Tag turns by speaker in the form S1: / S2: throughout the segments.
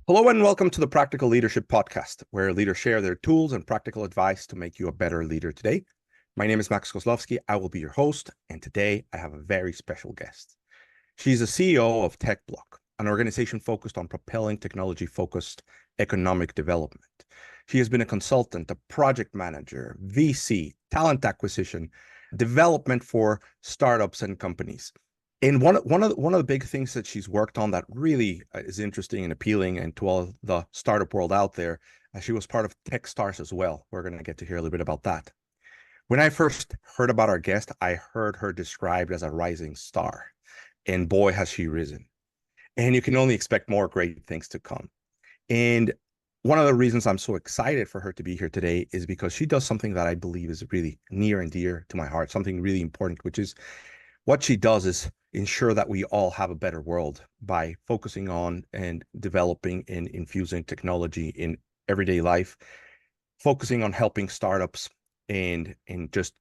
S1: Hello and welcome to the Practical Leadership Podcast, where leaders share their tools and practical advice to make you a better leader today. My name is Max Kozlowski. I will be your host, and today I have a very special guest. She's the CEO of Bloc, an organization focused on propelling technology-focused economic development. She has been a consultant, a project manager, VC, talent acquisition, development for startups and companies. And one of the big things that she's worked on that really is interesting and appealing, and to all the startup world out there, she was part of Techstars as well. We're going to get to hear a little bit about that. When I first heard about our guest, I heard her described as a rising star, and boy, has she risen. And you can only expect more great things to come. And one of the reasons I'm so excited for her to be here today is because she does something that I believe is really near and dear to my heart, something really important, which is what she does is ensure that we all have a better world by focusing on and developing and infusing technology in everyday life, focusing on helping startups and just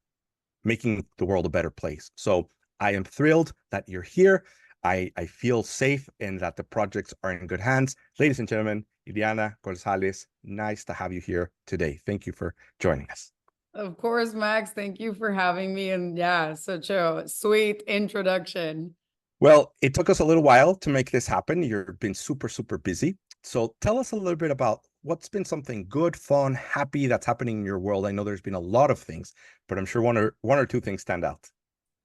S1: making the world a better place. So I am thrilled that you're here. I feel safe and that the projects are in good hands. Ladies and gentlemen, Ileana Gonzalez, nice to have you here today. Thank you for joining us.
S2: Of course, Max. Thank you for having me. And yeah, such a sweet introduction.
S1: Well, it took us a little while to make this happen. You've been super, super busy. So tell us a little bit about what's been something good, fun, happy that's happening in your world. I know there's been a lot of things, but I'm sure one or two things stand out.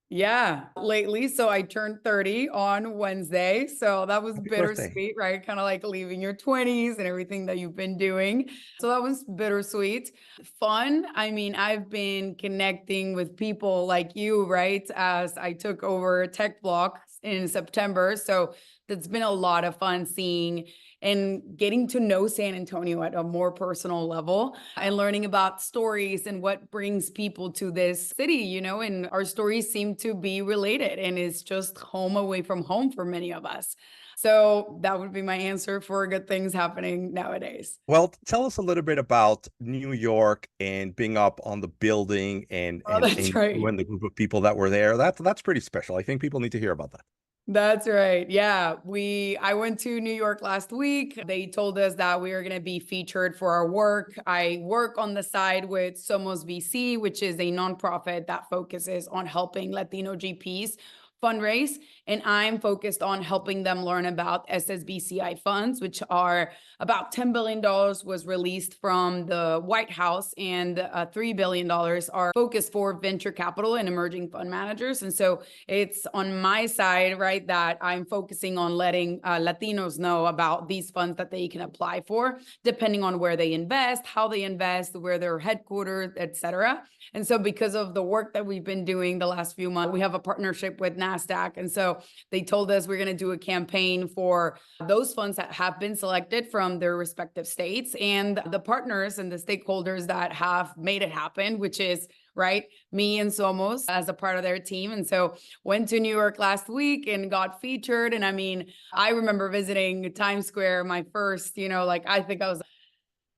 S2: Yeah, lately. So I turned 30 on Wednesday. So that was
S1: Happy birthday.
S2: bittersweet, right? Kind of like leaving your 20s and everything that you've been doing. So that was bittersweet. Fun. I mean, I've been connecting with people like you, right? As I took over Bloc in September. So that's been a lot of fun seeing and getting to know San Antonio at a more personal level and learning about stories and what brings people to this city, and our stories seem to be related, and it's just home away from home for many of us. So that would be my answer for good things happening nowadays.
S1: Well, tell us a little bit about New York and being up on the building and
S2: Oh, that's right.
S1: when the group of people that were there. That's pretty special. I think people need to hear about that.
S2: That's right. Yeah. I went to New York last week. They told us that we are going to be featured for our work. I work on the side with SomosVC, which is a nonprofit that focuses on helping Latino GPs fundraise. And I'm focused on helping them learn about SSBCI funds, which are about $10 billion was released from the White House, and $3 billion are focused for venture capital and emerging fund managers. And so it's on my side, right, that I'm focusing on letting Latinos know about these funds that they can apply for, depending on where they invest, how they invest, where they're headquartered, et cetera. And so because of the work that we've been doing the last few months, we have a partnership with NASDAQ. And so they told us we're going to do a campaign for those funds that have been selected from their respective states and the partners and the stakeholders that have made it happen, which is right, me and Somos as a part of their team. And so went to New York last week and got featured. And I mean, I remember visiting Times Square, my first, I think I was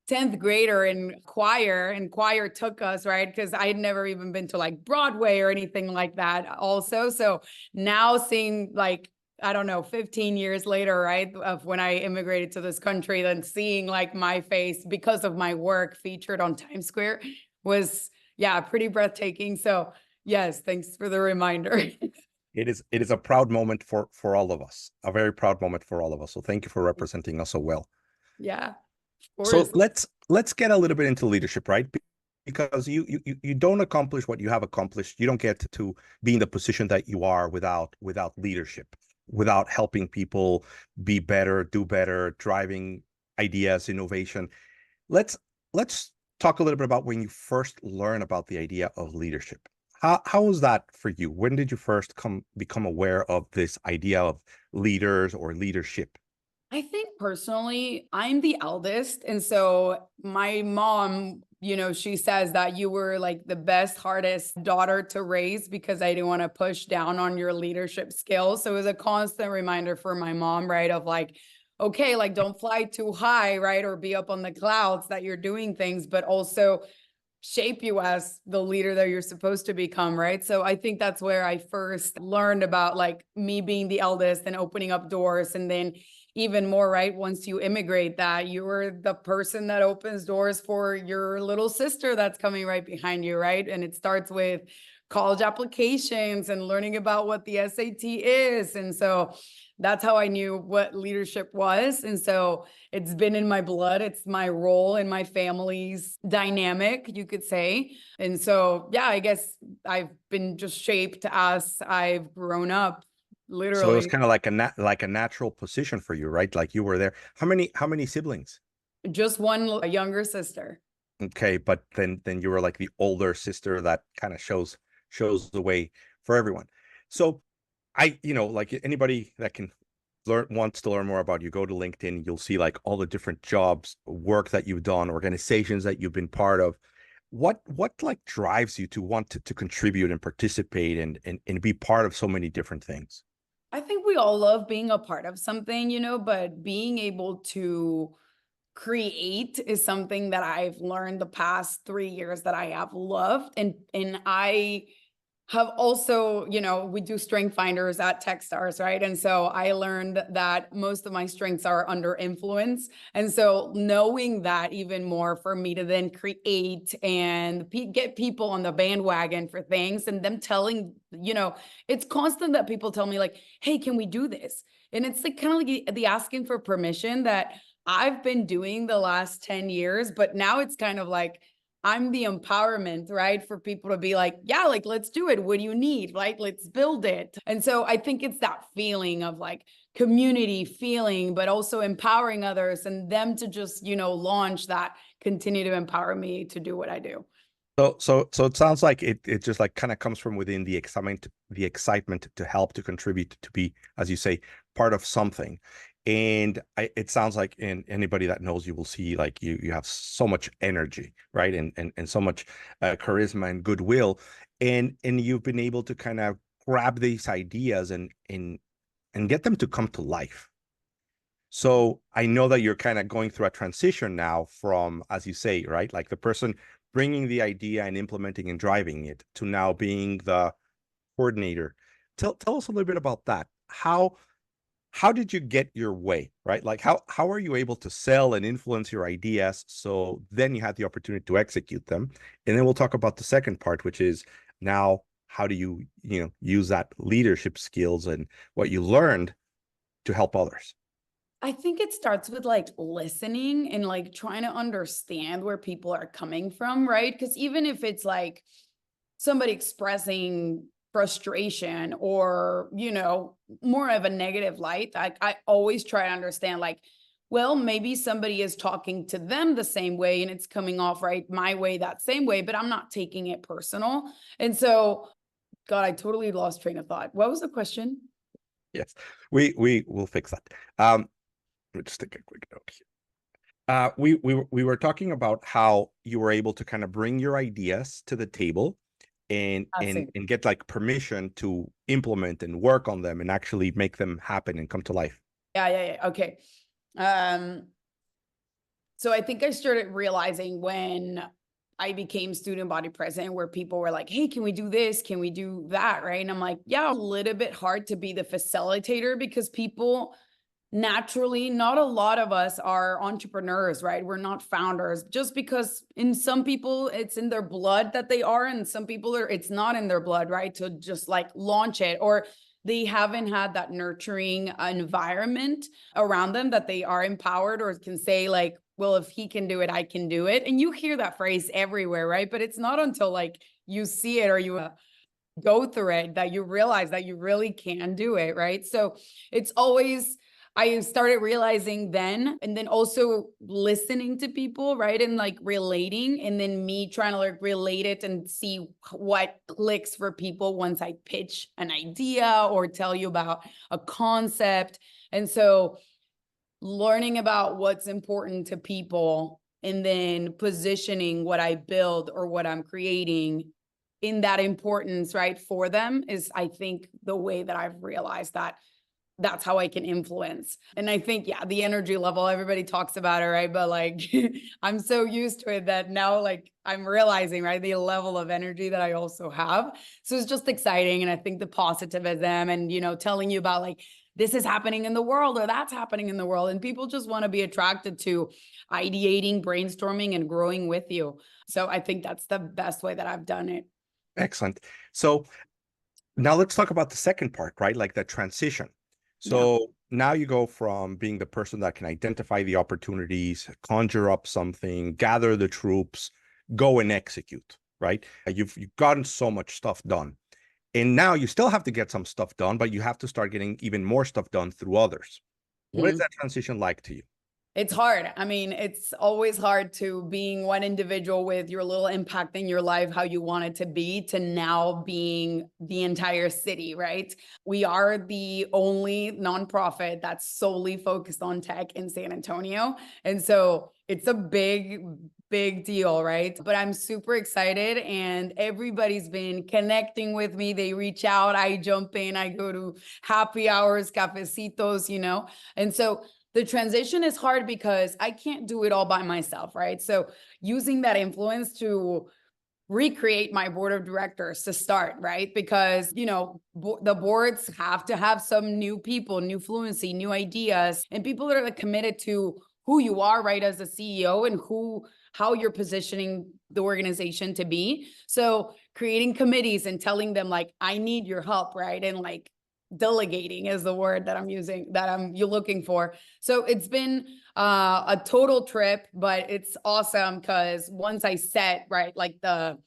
S2: 10th grader in choir, and choir took us, right? Because I had never even been to like Broadway or anything like that also. So now seeing like, I don't know, 15 years later, right, of when I immigrated to this country, then seeing like my face because of my work featured on Times Square was, yeah, pretty breathtaking. So yes, thanks for the reminder.
S1: It is a proud moment for all of us, a very proud moment for all of us. So thank you for representing us so well.
S2: Yeah.
S1: So let's get a little bit into leadership, right? Because you don't accomplish what you have accomplished. You don't get to be in the position that you are without leadership, without helping people be better, do better, driving ideas, innovation. Let's talk a little bit about when you first learn about the idea of leadership. How was that for you? When did you first become aware of this idea of leaders or leadership?
S2: I think personally, I'm the eldest. And so my mom, she says that you were like the best, hardest daughter to raise because I didn't want to push down on your leadership skills. So it was a constant reminder for my mom, right? Of like, okay, like don't fly too high, right? Or be up on the clouds that you're doing things, but also shape you as the leader that you're supposed to become, right? So I think that's where I first learned about like me being the eldest and opening up doors. And then even more, right? Once you immigrate, that you're the person that opens doors for your little sister that's coming right behind you, right? And it starts with college applications and learning about what the SAT is. And so that's how I knew what leadership was. And so it's been in my blood. It's my role in my family's dynamic, you could say. And so, yeah, I guess I've been just shaped as I've grown up,
S1: So it was
S2: literally.
S1: kind of like a natural position for you, right? Like you were there. How many siblings?
S2: Just one younger sister.
S1: Okay, but then you were like the older sister that kind of shows the way for everyone. So like anybody that can wants to learn more about you, go to LinkedIn, you'll see like all the different jobs, work that you've done, organizations that you've been part of. What like drives you to want to contribute and participate and be part of so many different things?
S2: I think we all love being a part of something, but being able to create is something that I've learned the past 3 years that I have loved. And I have also, we do strength finders at Techstars, right? And so I learned that most of my strengths are under influence. And so knowing that even more for me to then create and get people on the bandwagon for things and them telling, it's constant that people tell me like, hey, can we do this? And it's like kind of like the asking for permission that I've been doing the last 10 years, but now it's kind of like, I'm the empowerment, right? For people to be like, yeah, like, let's do it. What do you need? Right? Let's build it. And so I think it's that feeling of like community feeling, but also empowering others and them to just, launch that, continue to empower me to do what I do.
S1: So it sounds like it just like kind of comes from within the excitement to help, to contribute, to be, as you say, part of something. And it sounds like in anybody that knows you will see like you have so much energy, right? And so much charisma and goodwill. And you've been able to kind of grab these ideas and get them to come to life. So I know that you're kind of going through a transition now from, as you say, right, like the person bringing the idea and implementing and driving it to now being the coordinator. Tell us a little bit about that. How did you get your way, right? Like how are you able to sell and influence your ideas so then you had the opportunity to execute them? And then we'll talk about the second part, which is now how do you use that leadership skills and what you learned to help others?
S2: I think it starts with like listening and like trying to understand where people are coming from, right? Because even if it's like somebody expressing frustration or, more of a negative light, I always try to understand like, well, maybe somebody is talking to them the same way and it's coming off right my way, that same way, but I'm not taking it personal. And so, God, I totally lost train of thought. What was the question?
S1: Yes, we will fix that. Let me just take a quick note here. We were talking about how you were able to kind of bring your ideas to the table and
S2: I see.
S1: and get like permission to implement and work on them and actually make them happen and come to life.
S2: Yeah. Okay. Um, so I think I started realizing when I became student body president, where people were like, hey, can we do this? Can we do that? Right. And I'm like, yeah, a little bit hard to be the facilitator because people naturally, not a lot of us are entrepreneurs, right? We're not founders just because in some people it's in their blood that they are, and some people it's not in their blood, right? To just like launch it, or they haven't had that nurturing environment around them that they are empowered or can say like, well, if he can do it, I can do it. And you hear that phrase everywhere, right? But it's not until like you see it or you go through it that you realize that you really can do it, right? So it's always, I started realizing then, and then also listening to people, right? And like relating, and then me trying to like relate it and see what clicks for people once I pitch an idea or tell you about a concept. And so learning about what's important to people and then positioning what I build or what I'm creating in that importance, right, for them is, I think, the way that I've realized that that's how I can influence. And I think, yeah, the energy level, everybody talks about it, right? But like, I'm so used to it that now, like, I'm realizing, right, the level of energy that I also have. So it's just exciting. And I think the positivism and, telling you about like, this is happening in the world or that's happening in the world. And people just want to be attracted to ideating, brainstorming, and growing with you. So I think that's the best way that I've done it.
S1: Excellent. So now let's talk about the second part, right? Like the transition.
S2: Yeah.
S1: So now you go from being the person that can identify the opportunities, conjure up something, gather the troops, go and execute, right? You've gotten so much stuff done. And now you still have to get some stuff done, but you have to start getting even more stuff done through others. What is that transition like to you?
S2: It's hard. I mean, it's always hard to being one individual with your little impact in your life, how you want it to be, to now being the entire city, right? We are the only nonprofit that's solely focused on tech in San Antonio. And so it's a big deal, right? But I'm super excited and everybody's been connecting with me. They reach out, I jump in, I go to happy hours, cafecitos, And so the transition is hard because I can't do it all by myself, right? So using that influence to recreate my board of directors to start, right? Because, the boards have to have some new people, new fluency, new ideas, and people that are committed to who you are, right, as a CEO and how you're positioning the organization to be. So creating committees and telling them like, I need your help, right? And like, delegating is the word that I'm using, you're looking for. So it's been a total trip, but it's awesome because once I set, right, like the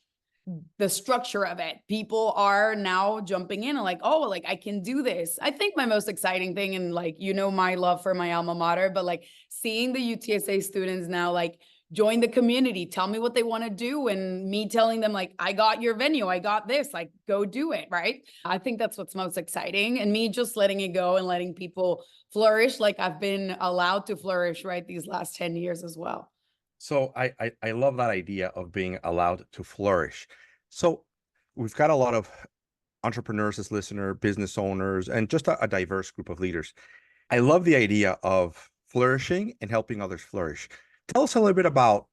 S2: structure of it, people are now jumping in and like, oh, like I can do this. I think my most exciting thing, and like, my love for my alma mater, but like seeing the UTSA students now, like join the community, tell me what they want to do. And me telling them like, I got your venue, I got this, like go do it. Right. I think that's what's most exciting. And me just letting it go and letting people flourish. Like I've been allowed to flourish, right, these last 10 years as well.
S1: So I love that idea of being allowed to flourish. So we've got a lot of entrepreneurs as listener, business owners, and just a diverse group of leaders. I love the idea of flourishing and helping others flourish. Tell us a little bit about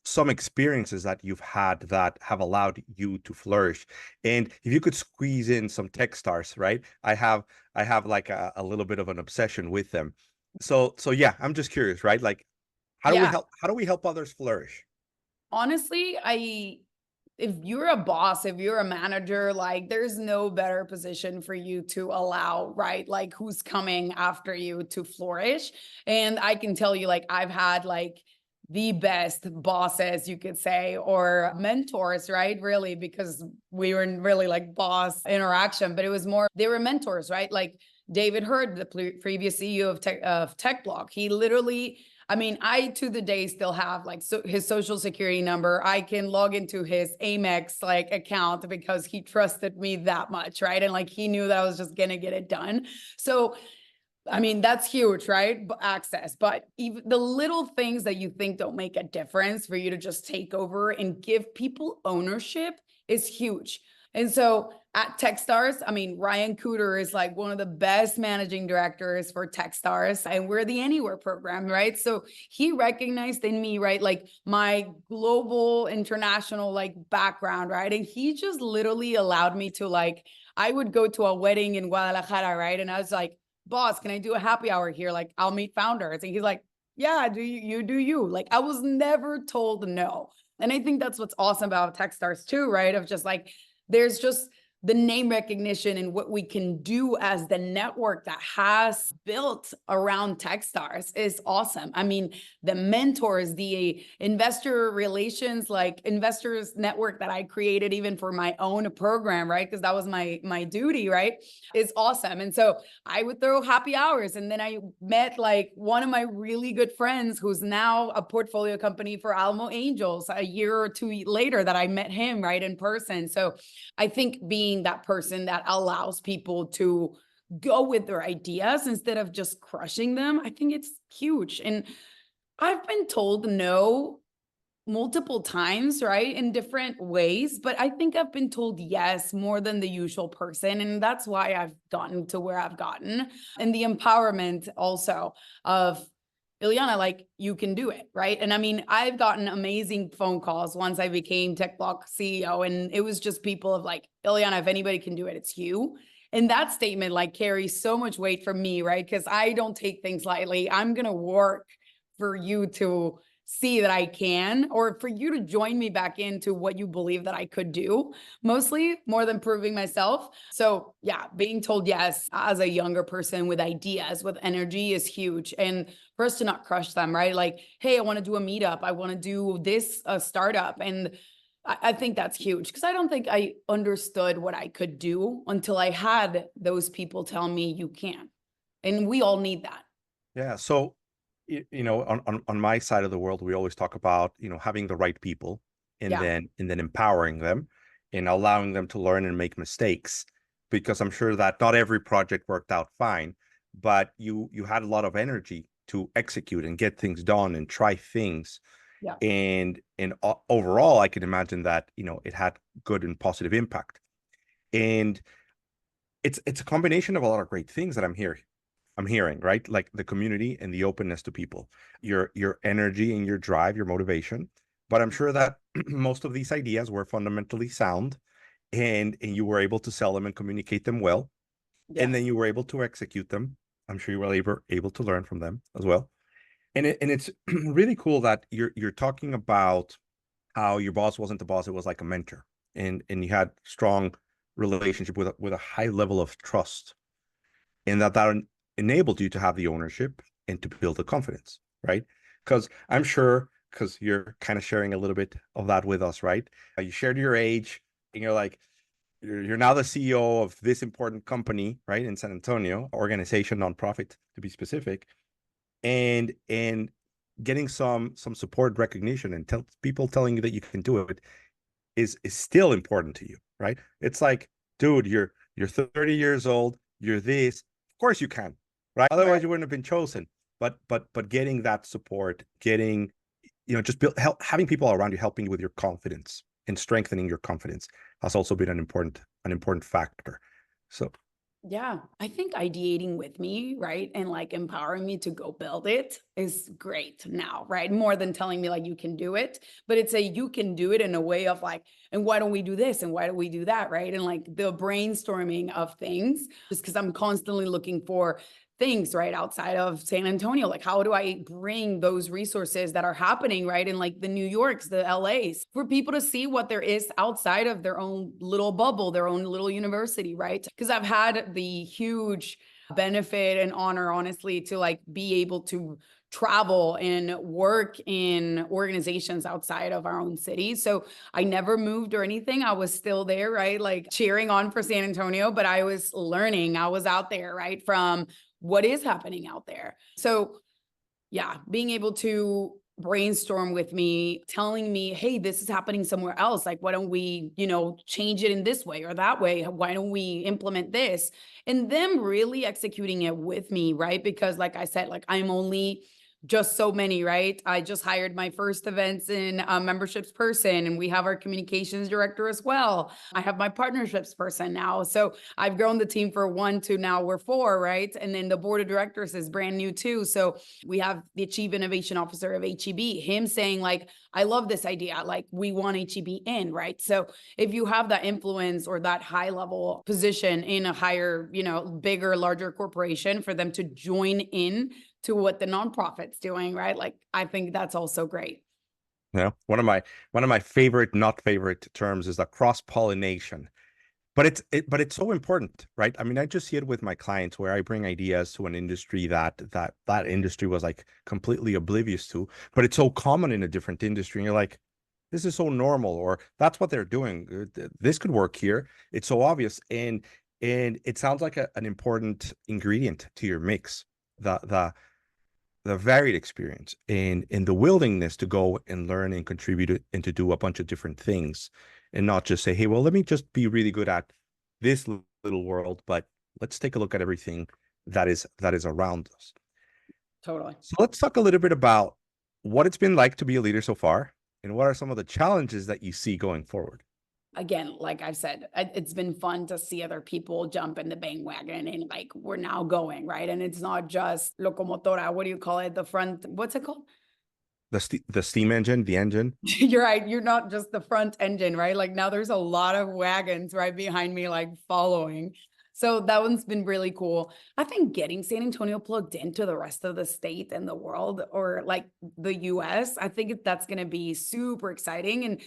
S1: some experiences that you've had that have allowed you to flourish. And if you could squeeze in some tech stars, right? I have like a little bit of an obsession with them. So yeah, I'm just curious, right? Like how do we help others flourish?
S2: Honestly, if you're a boss, if you're a manager, like there's no better position for you to allow, right? Like who's coming after you to flourish. And I can tell you, like, I've had like the best bosses, you could say, or mentors, right? Really, because we were in really like boss interaction, but it was more, they were mentors, right? Like David Hurd, the previous CEO of Tech Bloc, he literally, I mean, I to the day still have like his social security number. I can log into his Amex like account because he trusted me that much, right? And like he knew that I was just gonna get it done. So I mean, that's huge, right? Access, but even the little things that you think don't make a difference for you to just take over and give people ownership is huge. And so at Techstars, I mean, Ryan Cooter is like one of the best managing directors for Techstars, and we're the Anywhere program, right? So he recognized in me, right, like my global international like background, right? And he just literally allowed me to like, I would go to a wedding in Guadalajara, right? And I was like, boss, can I do a happy hour here? Like, I'll meet founders. And he's like, yeah, you do you. Like, I was never told no. And I think that's what's awesome about Techstars too, right? Of just like, there's just the name recognition and what we can do as the network that has built around Techstars is awesome. I mean, the mentors, the investor relations, like investors network that I created even for my own program, right? Because that was my duty, right? Is awesome. And so I would throw happy hours. And then I met like one of my really good friends who's now a portfolio company for Alamo Angels a year or two later that I met him right in person. So I think being that person that allows people to go with their ideas instead of just crushing them, I think it's huge. And I've been told no multiple times, right? In different ways, but I think I've been told yes more than the usual person. And that's why I've gotten to where I've gotten. And the empowerment also of Ileana, like you can do it, right? And I mean, I've gotten amazing phone calls once I became Bloc CEO, and it was just people of like, Ileana, if anybody can do it, it's you. And that statement like carries so much weight for me, right? Because I don't take things lightly. I'm gonna work for you to see that I can, or for you to join me back into what you believe that I could do, mostly more than proving myself. So yeah, being told yes as a younger person with ideas, with energy is huge. And for us to not crush them, right? Like, hey, I want to do a meetup. I want to do this startup. And I think that's huge because I don't think I understood what I could do until I had those people tell me you can. And we all need that.
S1: Yeah. So, on my side of the world, we always talk about, having the right people and
S2: Yeah.
S1: then empowering them and allowing them to learn and make mistakes, because I'm sure that not every project worked out fine, but you had a lot of energy to execute and get things done and try things.
S2: Yeah.
S1: And overall, I can imagine that, it had good and positive impact. And it's a combination of a lot of great things that I'm hearing, right? Like the community and the openness to people, your energy and your drive, your motivation. But I'm sure that most of these ideas were fundamentally sound, and you were able to sell them and communicate them well. And then
S2: Yes.
S1: you were able to execute them. I'm sure you were able to learn from them as well. And it's really cool that you're talking about how your boss wasn't the boss, it was like a mentor. And you had strong relationship with a high level of trust, and that enabled you to have the ownership and to build the confidence, right? Because I'm sure, because you're kind of sharing a little bit of that with us, right? You shared your age, and you're like, you're now the CEO of this important company, right, in San Antonio, organization, nonprofit to be specific, and getting some support, recognition, and people telling you that you can do it is still important to you, right? It's like, dude, you're 30 years old, you're this, of course you can, right?
S2: Right.
S1: Otherwise you wouldn't have been chosen. But getting that support, getting, just having people around you helping you with your confidence and strengthening your confidence has also been an important factor. So
S2: Yeah, I think ideating with me, right? And like empowering me to go build it is great now, right? More than telling me like you can do it, but it's a you can do it in a way of like, and why don't we do this? And why don't we do that? Right. And like the brainstorming of things, just because I'm constantly looking for things right outside of San Antonio. Like, how do I bring those resources that are happening right in like the New Yorks, the LAs, for people to see what there is outside of their own little bubble, their own little university, right? Because I've had the huge benefit and honor, honestly, to like be able to travel and work in organizations outside of our own city. So I never moved or anything. I was still there, right? Like cheering on for San Antonio, but I was learning. I was out there, right? From what is happening out there. So yeah, being able to brainstorm with me, telling me, hey, this is happening somewhere else. Like, why don't we, change it in this way or that way? Why don't we implement this? And them really executing it with me, right? Because like I said, like I'm only just so many, right? I just hired my first events in memberships person, and we have our communications director as well. I have my partnerships person now. So I've grown the team for 1 to now we're 4, right? And then the board of directors is brand new too. So we have the chief innovation officer of HEB, him saying like, I love this idea. Like we want HEB in, right? So if you have that influence or that high level position in a higher, bigger, larger corporation, for them to join in to what the nonprofit's doing, right? Like I think that's also great.
S1: one of my favorite, not favorite terms is the cross-pollination. But it's so important, right? I mean, I just see it with my clients where I bring ideas to an industry that industry was like completely oblivious to, but it's so common in a different industry. And you're like, this is so normal, or that's what they're doing. This could work here. It's so obvious. And it sounds like an important ingredient to your mix. The varied experience and the willingness to go and learn and contribute and to do a bunch of different things, and not just say, hey, well, let me just be really good at this little world, but let's take a look at everything that is around us.
S2: Totally.
S1: So let's talk a little bit about what it's been like to be a leader so far, And what are some of the challenges that you see going forward?
S2: Again, like I've said, it's been fun to see other people jump in the bandwagon and like we're now going, right? And it's not just locomotora, what do you call it? The front, what's it called?
S1: The steam engine, the engine.
S2: You're right. You're not just the front engine, right? Like now there's a lot of wagons right behind me, like following. So that one's been really cool. I think getting San Antonio plugged into the rest of the state and the world, or like the US, I think that's going to be super exciting, and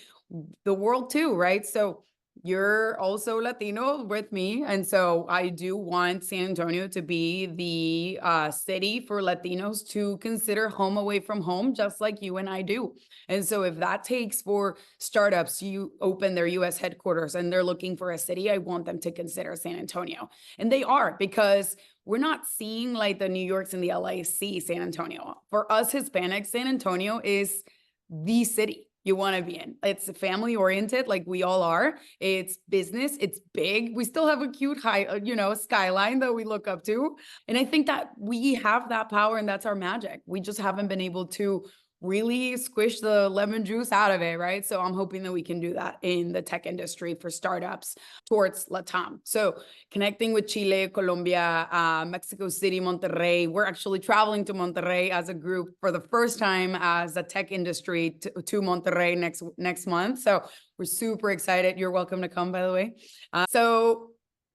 S2: the world too, right? So you're also Latino with me. And so I do want San Antonio to be the city for Latinos to consider home away from home, just like you and I do. And so if that takes for startups, you open their US headquarters and they're looking for a city, I want them to consider San Antonio. And they are, because we're not seeing like the New Yorks and the LA see San Antonio. For us Hispanics, San Antonio is the city you want to be in. It's family oriented, like we all are. It's business. It's big. We still have a cute high, skyline that we look up to. And I think that we have that power, and that's our magic. We just haven't been able to really squish the lemon juice out of it, right? So I'm hoping that we can do that in the tech industry for startups towards LATAM. So connecting with Chile, Colombia, Mexico City, Monterrey. We're actually traveling to Monterrey as a group for the first time as a tech industry to Monterrey next month. So we're super excited. You're welcome to come, by the way.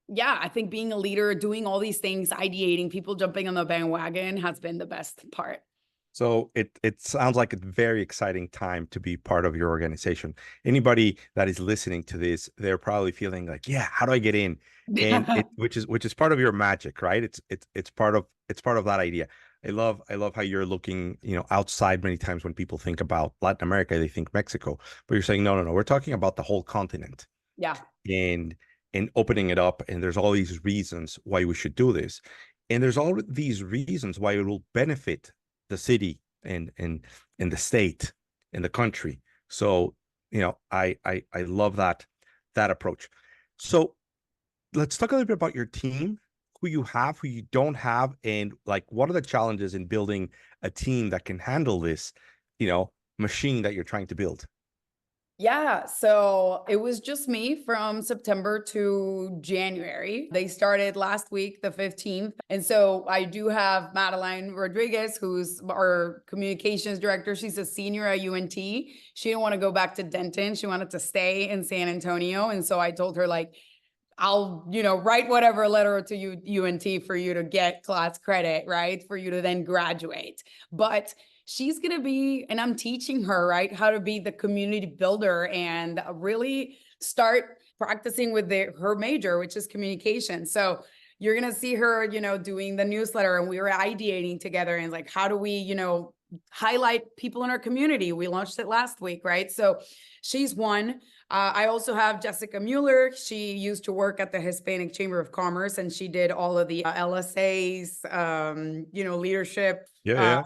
S2: Yeah, I think being a leader, doing all these things, ideating, people jumping on the bandwagon has been the best part.
S1: So it sounds like a very exciting time to be part of your organization. Anybody that is listening to this, they're probably feeling like, yeah, how do I get in? And which is part of your magic, right? It's part of that idea. I love how you're looking, outside. Many times when people think about Latin America, they think Mexico, but you're saying no. We're talking about the whole continent.
S2: Yeah.
S1: And opening it up, and there's all these reasons why we should do this, and there's all these reasons why it will benefit the city and the state and the country. So I love that approach. So let's talk a little bit about your team, who you have, who you don't have, and like what are the challenges in building a team that can handle this machine that you're trying to build.
S2: Yeah, so it was just me from September to January. They started last week, the 15th. And so I do have Madeline Rodriguez, who's our communications director. She's a senior at UNT. She didn't want to go back to Denton. She wanted to stay in San Antonio. And so I told her, like, I'll, write whatever letter to UNT for you to get class credit, right? For you to then graduate. But she's going to be, and I'm teaching her, right, how to be the community builder and really start practicing with her major, which is communication. So you're going to see her, doing the newsletter, and we were ideating together and like, how do we, highlight people in our community? We launched it last week, right? So she's one. I also have Jessica Mueller. She used to work at the Hispanic Chamber of Commerce, and she did all of the LSAs, leadership.
S1: Yeah.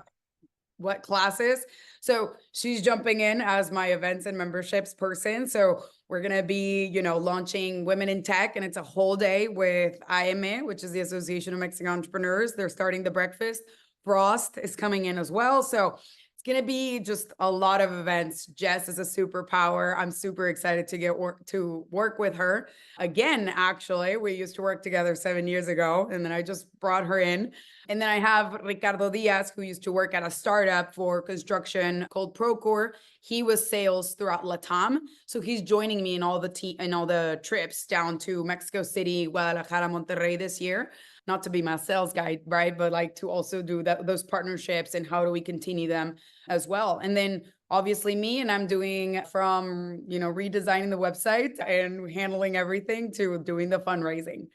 S2: What classes. So she's jumping in as my events and memberships person. So we're going to be, launching Women in Tech, and it's a whole day with AME, which is the Association of Mexican Entrepreneurs. They're starting the breakfast. Frost is coming in as well. So it's going to be just a lot of events. Jess is a superpower. I'm super excited to work with her again. Actually, we used to work together 7 years ago, and then I just brought her in. And then I have Ricardo Diaz, who used to work at a startup for construction called Procore. He was sales throughout LATAM. So he's joining me in all the trips down to Mexico City, Guadalajara, Monterrey this year. Not to be my sales guy, right? But like to also do those partnerships and how do we continue them as well. And then obviously me, and I'm doing from, redesigning the website and handling everything to doing the fundraising.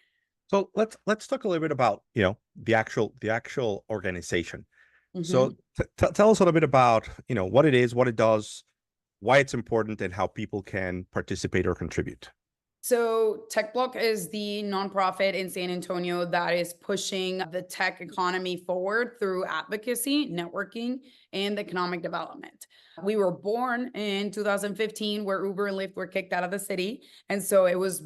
S1: So let's talk a little bit about, the actual organization. Mm-hmm. So tell us a little bit about, what it is, what it does, why it's important, and how people can participate or contribute.
S2: So TechBloc is the nonprofit in San Antonio that is pushing the tech economy forward through advocacy, networking, and economic development. We were born in 2015 where Uber and Lyft were kicked out of the city. And so it was,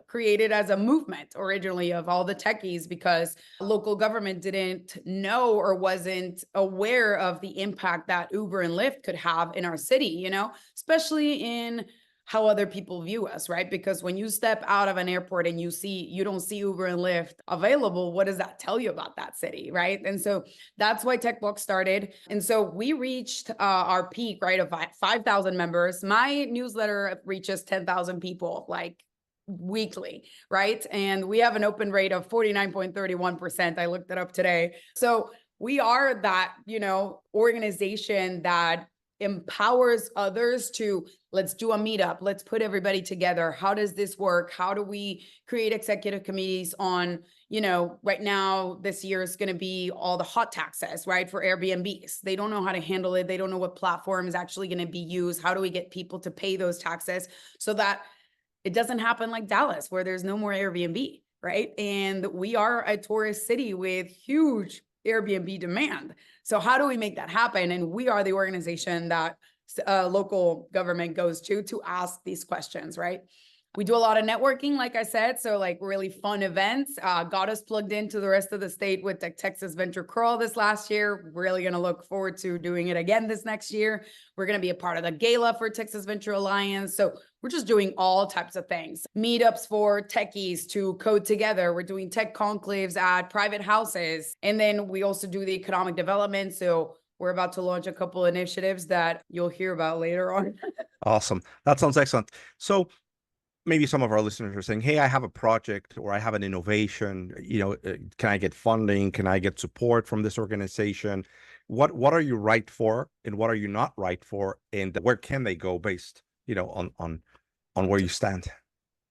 S2: created as a movement originally of all the techies because local government didn't know or wasn't aware of the impact that Uber and Lyft could have in our city, especially in how other people view us, right? Because when you step out of an airport and you don't see Uber and Lyft available, what does that tell you about that city, right? And so that's why TechBloc started. And so we reached our peak, right, of 5,000 members. My newsletter reaches 10,000 people, like weekly, right? And we have an open rate of 49.31%. I looked it up today. So we are that, organization that empowers others to let's do a meetup. Let's put everybody together. How does this work? How do we create executive committees on, right now, this year is going to be all the hot taxes, right? For Airbnbs. They don't know how to handle it. They don't know what platform is actually going to be used. How do we get people to pay those taxes so that it doesn't happen like Dallas, where there's no more Airbnb, right? And we are a tourist city with huge Airbnb demand. So how do we make that happen? And we are the organization that local government goes to ask these questions, right? We do a lot of networking, like I said, so like really fun events. Got us plugged into the rest of the state with the Texas Venture Crawl this last year. Really going to look forward to doing it again this next year. We're going to be a part of the gala for Texas Venture Alliance. So we're just doing all types of things. Meetups for techies to code together. We're doing tech conclaves at private houses. And then we also do the economic development. So we're about to launch a couple initiatives that you'll hear about later on.
S1: Awesome. That sounds excellent. So maybe some of our listeners are saying, hey, I have a project or I have an innovation, can I get funding? Can I get support from this organization? What are you right for and what are you not right for? And where can they go based, on where you stand?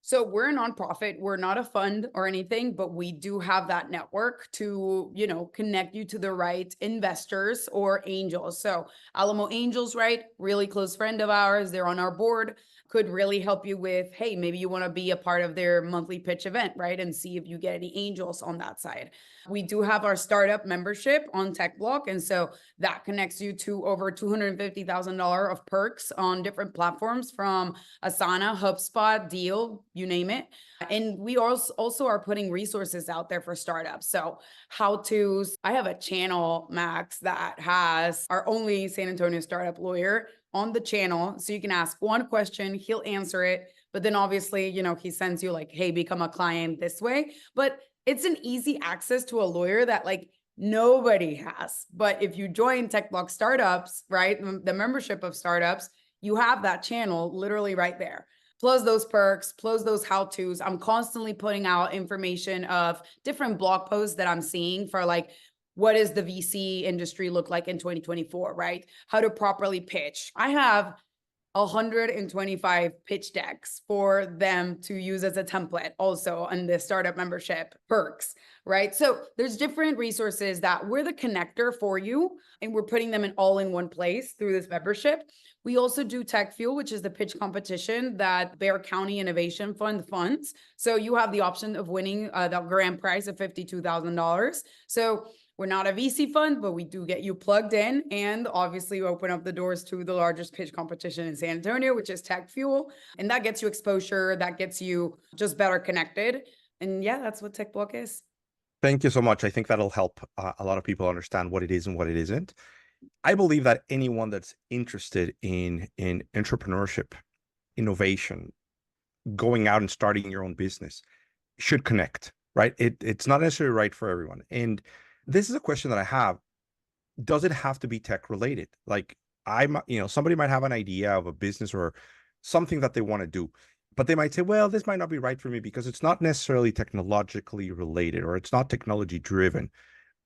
S2: So we're a nonprofit. We're not a fund or anything, but we do have that network to, connect you to the right investors or angels. So Alamo Angels, right? Really close friend of ours. They're on our board. Could really help you with, hey, maybe you want to be a part of their monthly pitch event, right? And see if you get any angels on that side. We do have our startup membership on TechBloc. And so that connects you to over $250,000 of perks on different platforms from Asana, HubSpot, Deal, you name it. And we also are putting resources out there for startups. So how-tos. I have a channel, Max, that has our only San Antonio startup lawyer on the channel. So you can ask one question, he'll answer it. But then obviously, he sends you like, hey, become a client this way. But it's an easy access to a lawyer that like nobody has. But if you join TechBloc Startups, right, the membership of startups, you have that channel literally right there. Plus those perks, plus those how-tos. I'm constantly putting out information of different blog posts that I'm seeing for like, what does the VC industry look like in 2024, right? How to properly pitch. I have 125 pitch decks for them to use as a template also on the startup membership perks, right? So there's different resources that we're the connector for you, and we're putting them all in one place through this membership. We also do Tech Fuel, which is the pitch competition that Bexar County Innovation Fund funds. So you have the option of winning the grand prize of $52,000. So we're not a VC fund, but we do get you plugged in, and obviously open up the doors to the largest pitch competition in San Antonio, which is Tech Fuel. And that gets you exposure, that gets you just better connected. And yeah, that's what TechBloc is.
S1: Thank you so much. I think that'll help a lot of people understand what it is and what it isn't. I believe that anyone that's interested in entrepreneurship, innovation, going out and starting your own business should connect, right? It's not necessarily right for everyone. And this is a question that I have. Does it have to be tech related? Like somebody might have an idea of a business or something that they want to do, but they might say, well, this might not be right for me because it's not necessarily technologically related or it's not technology driven.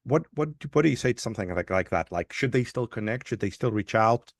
S1: What do you say to something like that? Like, should they still connect? Should they still reach out?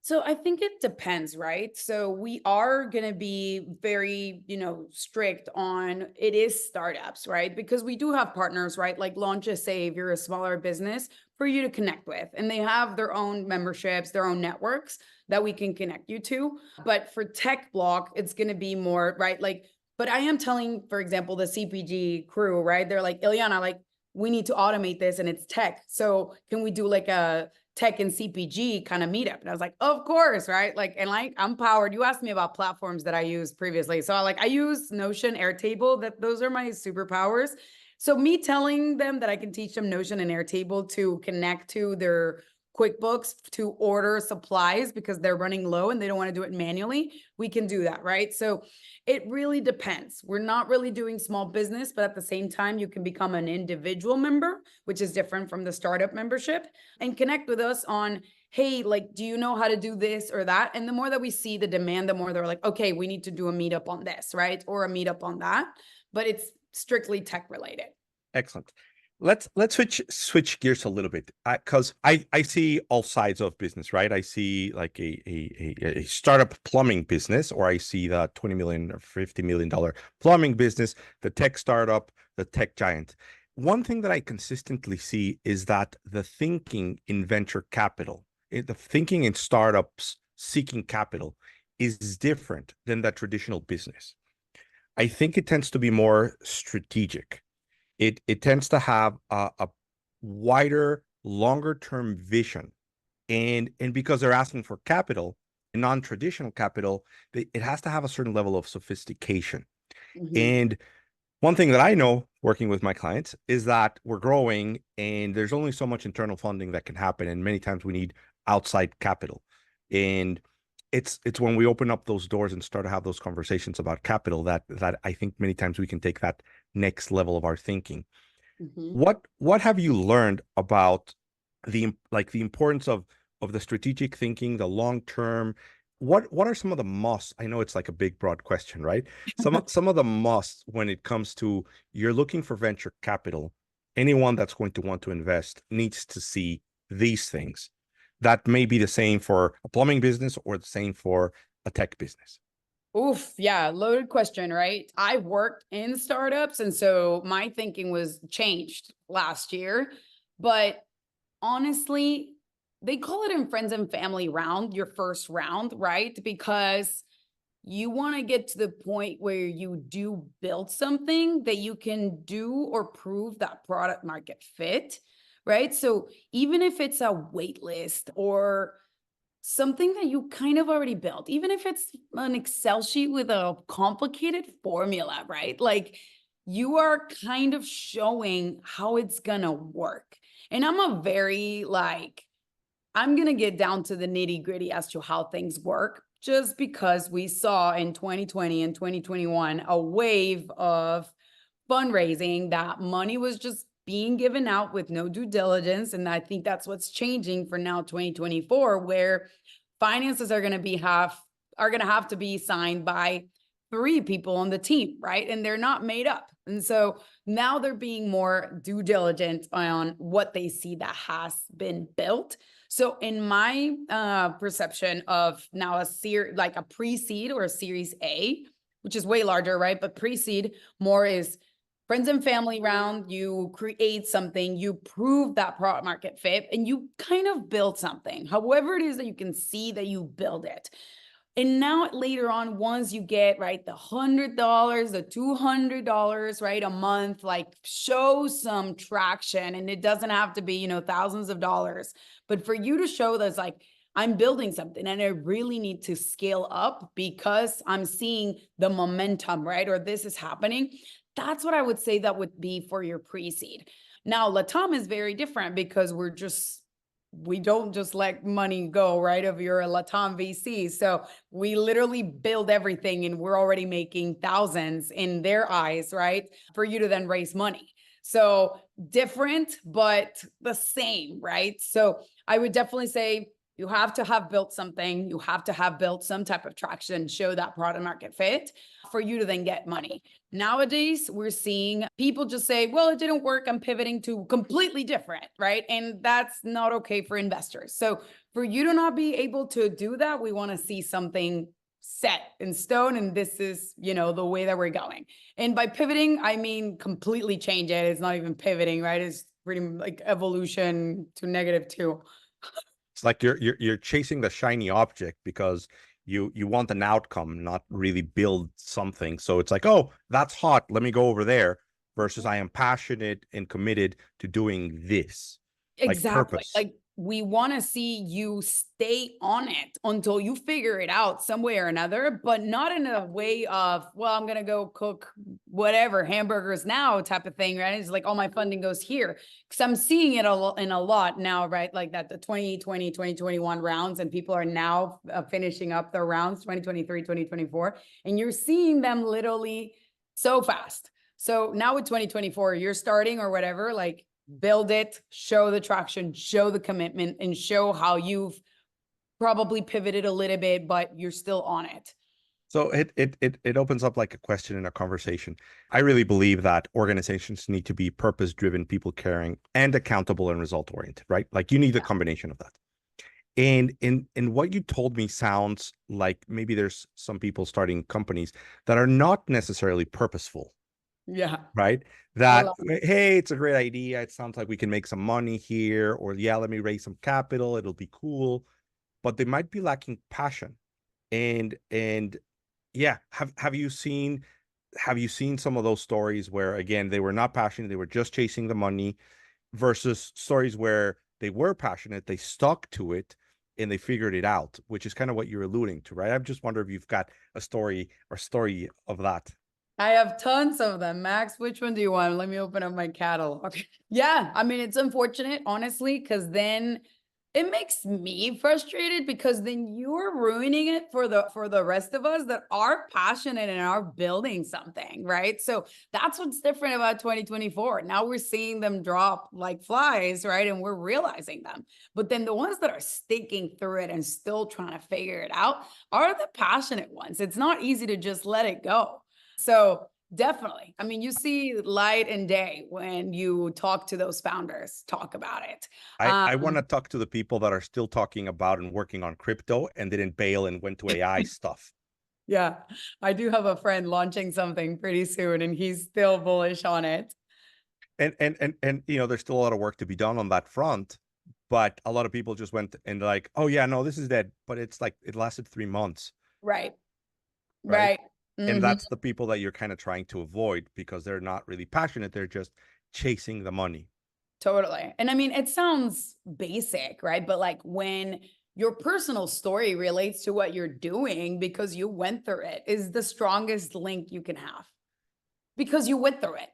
S2: So I think it depends, right? So we are going to be very, strict on it is startups, right? Because we do have partners, right? Like Launch a Save, you're a smaller business for you to connect with. And they have their own memberships, their own networks that we can connect you to. But for Tech Bloc, it's going to be more, right? Like, but I am telling, for example, the CPG crew, right? They're like, Ileana, like, we need to automate this and it's tech. So can we do like a tech and CPG kind of meetup? And I was like, of course, right? Like, and like I'm powered. You asked me about platforms that I used previously. So I use Notion, Airtable, that those are my superpowers. So me telling them that I can teach them Notion and Airtable to connect to their QuickBooks to order supplies because they're running low and they don't want to do it manually, we can do that, right? So it really depends. We're not really doing small business, but at the same time, you can become an individual member, which is different from the startup membership, and connect with us on, hey, like, do you know how to do this or that? And the more that we see the demand, the more they're like, okay, we need to do a meetup on this, right? Or a meetup on that, but it's strictly tech related.
S1: Excellent. Let's switch gears a little bit, because I see all sides of business, right? I see like a startup plumbing business, or I see the 20 million or $50 million plumbing business, the tech startup, the tech giant. One thing that I consistently see is that the thinking in venture capital, the thinking in startups seeking capital is different than that traditional business. I think it tends to be more strategic. It tends to have a wider, longer term vision, and because they're asking for capital, non-traditional capital, it has to have a certain level of sophistication.
S2: Mhm.
S1: And one thing that I know working with my clients is that we're growing, and there's only so much internal funding that can happen, and many times we need outside capital. And it's when we open up those doors and start to have those conversations about capital that I think many times we can take that next level of our thinking.
S2: Mhm.
S1: What have you learned about the importance of the strategic thinking, the long term? What are some of the musts? I know it's like a big broad question, right? Some of the musts when it comes to you're looking for venture capital. Anyone that's going to want to invest needs to see these things. That may be the same for a plumbing business or the same for a tech business.
S2: Oof, yeah, loaded question, right? I worked in startups, and so my thinking was changed last year. But honestly, they call it in friends and family round, your first round, right? Because you want to get to the point where you do build something that you can do or prove that product market fit, right? So even if it's a wait list or something that you kind of already built, even if it's an Excel sheet with a complicated formula, right? Like you are kind of showing how it's gonna work. And I'm a very like, I'm gonna get down to the nitty gritty as to how things work, just because we saw in 2020 and 2021 a wave of fundraising that money was just being given out with no due diligence. And I think that's what's changing for now 2024, where finances are going to have to be signed by 3 people on the team, right? And they're not made up. And so now they're being more due diligent on what they see that has been built. So in my perception of now like a pre-seed or a series A, which is way larger, right? But pre-seed more is friends and family round, you create something, you prove that product market fit, and you kind of build something, however it is that you can see that you build it. And now later on, once you get right the $100, the $200, right, a month, like show some traction, and it doesn't have to be, thousands of dollars, but for you to show that's like, I'm building something and I really need to scale up because I'm seeing the momentum, right? Or this is happening. That's what I would say that would be for your pre-seed. Now, Latam is very different because we don't just let money go, right? If you're a Latam VC. So we literally build everything and we're already making thousands in their eyes, right? For you to then raise money. So different, but the same, right? So I would definitely say you have to have built something. You have to have built some type of traction, show that product market fit. for you to then get money. Nowadays, we're seeing people just say, well, it didn't work. I'm pivoting to completely different, right? And that's not okay for investors. So for you to not be able to do that, we want to see something set in stone. And this is, the way that we're going. And by pivoting, I mean completely change it. It's not even pivoting, right? It's pretty like evolution to -2.
S1: It's like you're chasing the shiny object because you want an outcome, not really build something. So it's like, oh, that's hot, let me go over there, versus I am passionate and committed to doing this. Like
S2: Exactly.
S1: purpose.
S2: Like we want to see you stay on it until you figure it out some way or another, but not in a way of, well, I'm going to go cook whatever hamburgers now type of thing, right? It's like all my funding goes here because I'm seeing it in a lot now, right? Like that the 2020, 2021 rounds, and people are now finishing up their rounds, 2023, 2024, and you're seeing them literally so fast. So now with 2024, you're starting or whatever, like build it, show the traction, show the commitment, and show how you've probably pivoted a little bit, but you're still on it.
S1: So it opens up like a question in a conversation. I really believe that organizations need to be purpose-driven, people caring, and accountable and result-oriented, right? Like you need a combination of that. And in what you told me sounds like maybe there's some people starting companies that are not necessarily purposeful.
S2: Yeah.
S1: Right? That, hey, it's a great idea. It sounds like we can make some money here, or yeah, let me raise some capital. It'll be cool. But they might be lacking passion. And yeah, have you seen some of those stories where again they were not passionate, they were just chasing the money, versus stories where they were passionate, they stuck to it, and they figured it out, which is kind of what you're alluding to, right? I just wonder if you've got a story of that.
S2: I have tons of them. Max, which one do you want? Let me open up my catalog. Yeah, I mean, it's unfortunate, honestly, because then it makes me frustrated because then you're ruining it for the rest of us that are passionate and are building something, right? So that's what's different about 2024. Now we're seeing them drop like flies, right? And we're realizing them. But then the ones that are sticking through it and still trying to figure it out are the passionate ones. It's not easy to just let it go. So definitely. I mean, you see light and day when you talk to those founders, talk about it.
S1: I want to talk to the people that are still talking about and working on crypto and didn't bail and went to AI stuff.
S2: Yeah, I do have a friend launching something pretty soon and he's still bullish on it.
S1: And there's still a lot of work to be done on that front, but a lot of people just went and like, oh yeah, no, this is dead. But it's like it lasted 3 months.
S2: Right.
S1: Right.
S2: Right.
S1: And that's the people that you're kind of trying to avoid because they're not really passionate. They're just chasing the money.
S2: Totally. And I mean, it sounds basic, right? But like when your personal story relates to what you're doing because you went through it is the strongest link you can have because you went through it.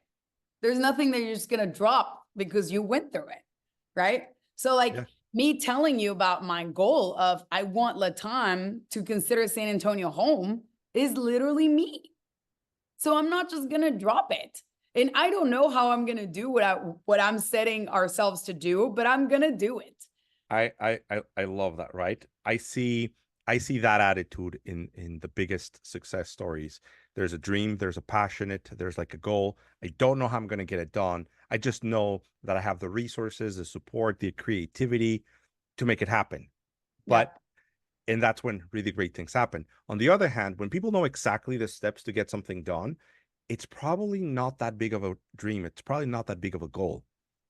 S2: There's nothing that you're just going to drop because you went through it, right? So like me telling you about my goal of I want Latam to consider San Antonio home is literally me. So I'm not just going to drop it. And I don't know how I'm going to do what I'm setting ourselves to do, but I'm going to do it.
S1: I love that, right? I see that attitude in the biggest success stories. There's a dream, there's a passionate, there's like a goal. I don't know how I'm going to get it done. I just know that I have the resources, the support, the creativity to make it happen. But and that's when really great things happen. On the other hand, when people know exactly the steps to get something done, it's probably not that big of a dream. It's probably not that big of a goal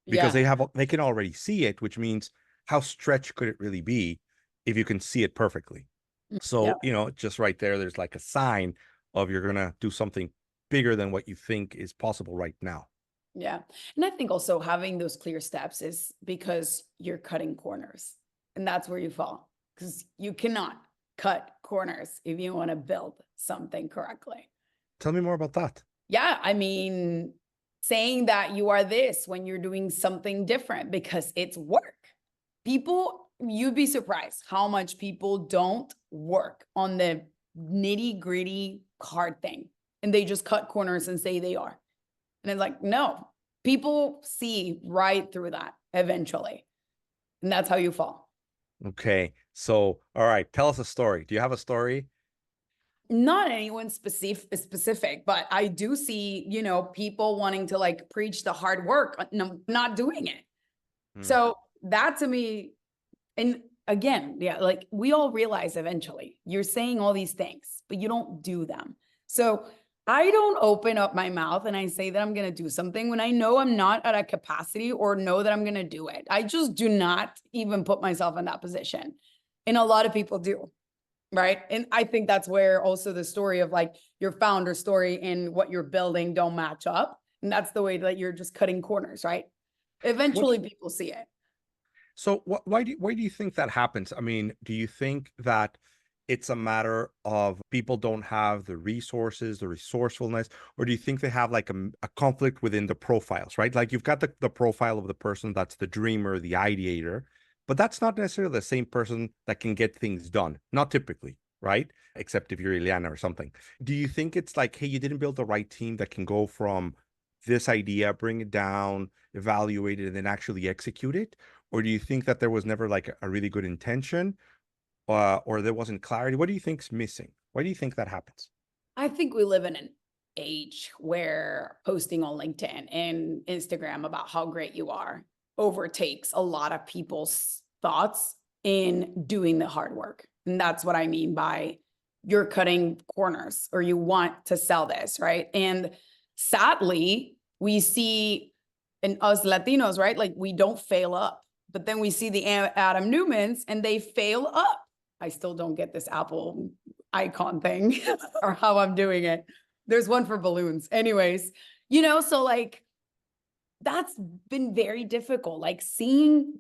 S1: because they can already see it, which means how stretched could it really be if you can see it perfectly? So, just right there's like a sign of you're going to do something bigger than what you think is possible right now.
S2: Yeah. And I think also having those clear steps is because you're cutting corners and that's where you fall because you cannot cut corners if you want to build something correctly.
S1: Tell me more about that.
S2: Yeah. I mean, saying that you are this when you're doing something different because it's work. You'd be surprised how much people don't work on the nitty gritty hard thing and they just cut corners and say they are. And it's like, no, people see right through that eventually. And that's how you fall.
S1: Okay. So, all right, tell us a story. Do you have a story?
S2: Not anyone specific, but I do see, people wanting to like preach the hard work, no, not doing it.
S1: Mm.
S2: So that to me, and again, yeah, like we all realize eventually you're saying all these things, but you don't do them. So I don't open up my mouth and I say that I'm going to do something when I know I'm not at a capacity or know that I'm going to do it. I just do not even put myself in that position. And a lot of people do. Right. And I think that's where also the story of like your founder story and what you're building don't match up. And that's the way that you're just cutting corners, right?
S1: What,
S2: Eventually people see it.
S1: so why do you think that happens? I mean, do you think that it's a matter of people don't have the resources, the resourcefulness, or do you think they have like a conflict within the profiles, right? Like you've got the profile of the person that's the dreamer, the ideator, but that's not necessarily the same person that can get things done. Not typically, right? Except if you're Ileana or something. Do you think it's like, hey, you didn't build the right team that can go from this idea, bring it down, evaluate it, and then actually execute it? Or do you think that there was never like a really good intention, or there wasn't clarity? What do you think's missing? Why do you think that happens?
S2: I think we live in an age where posting on LinkedIn and Instagram about how great you are overtakes a lot of people's thoughts in doing the hard work. And that's what I mean by you're cutting corners or you want to sell this, right? And sadly, we see in us Latinos, right? Like we don't fail up, but then we see the Adam Newmans and they fail up. I still don't get this Apple icon thing or how I'm doing it. There's one for balloons. Anyways, so like that's been very difficult. Like seeing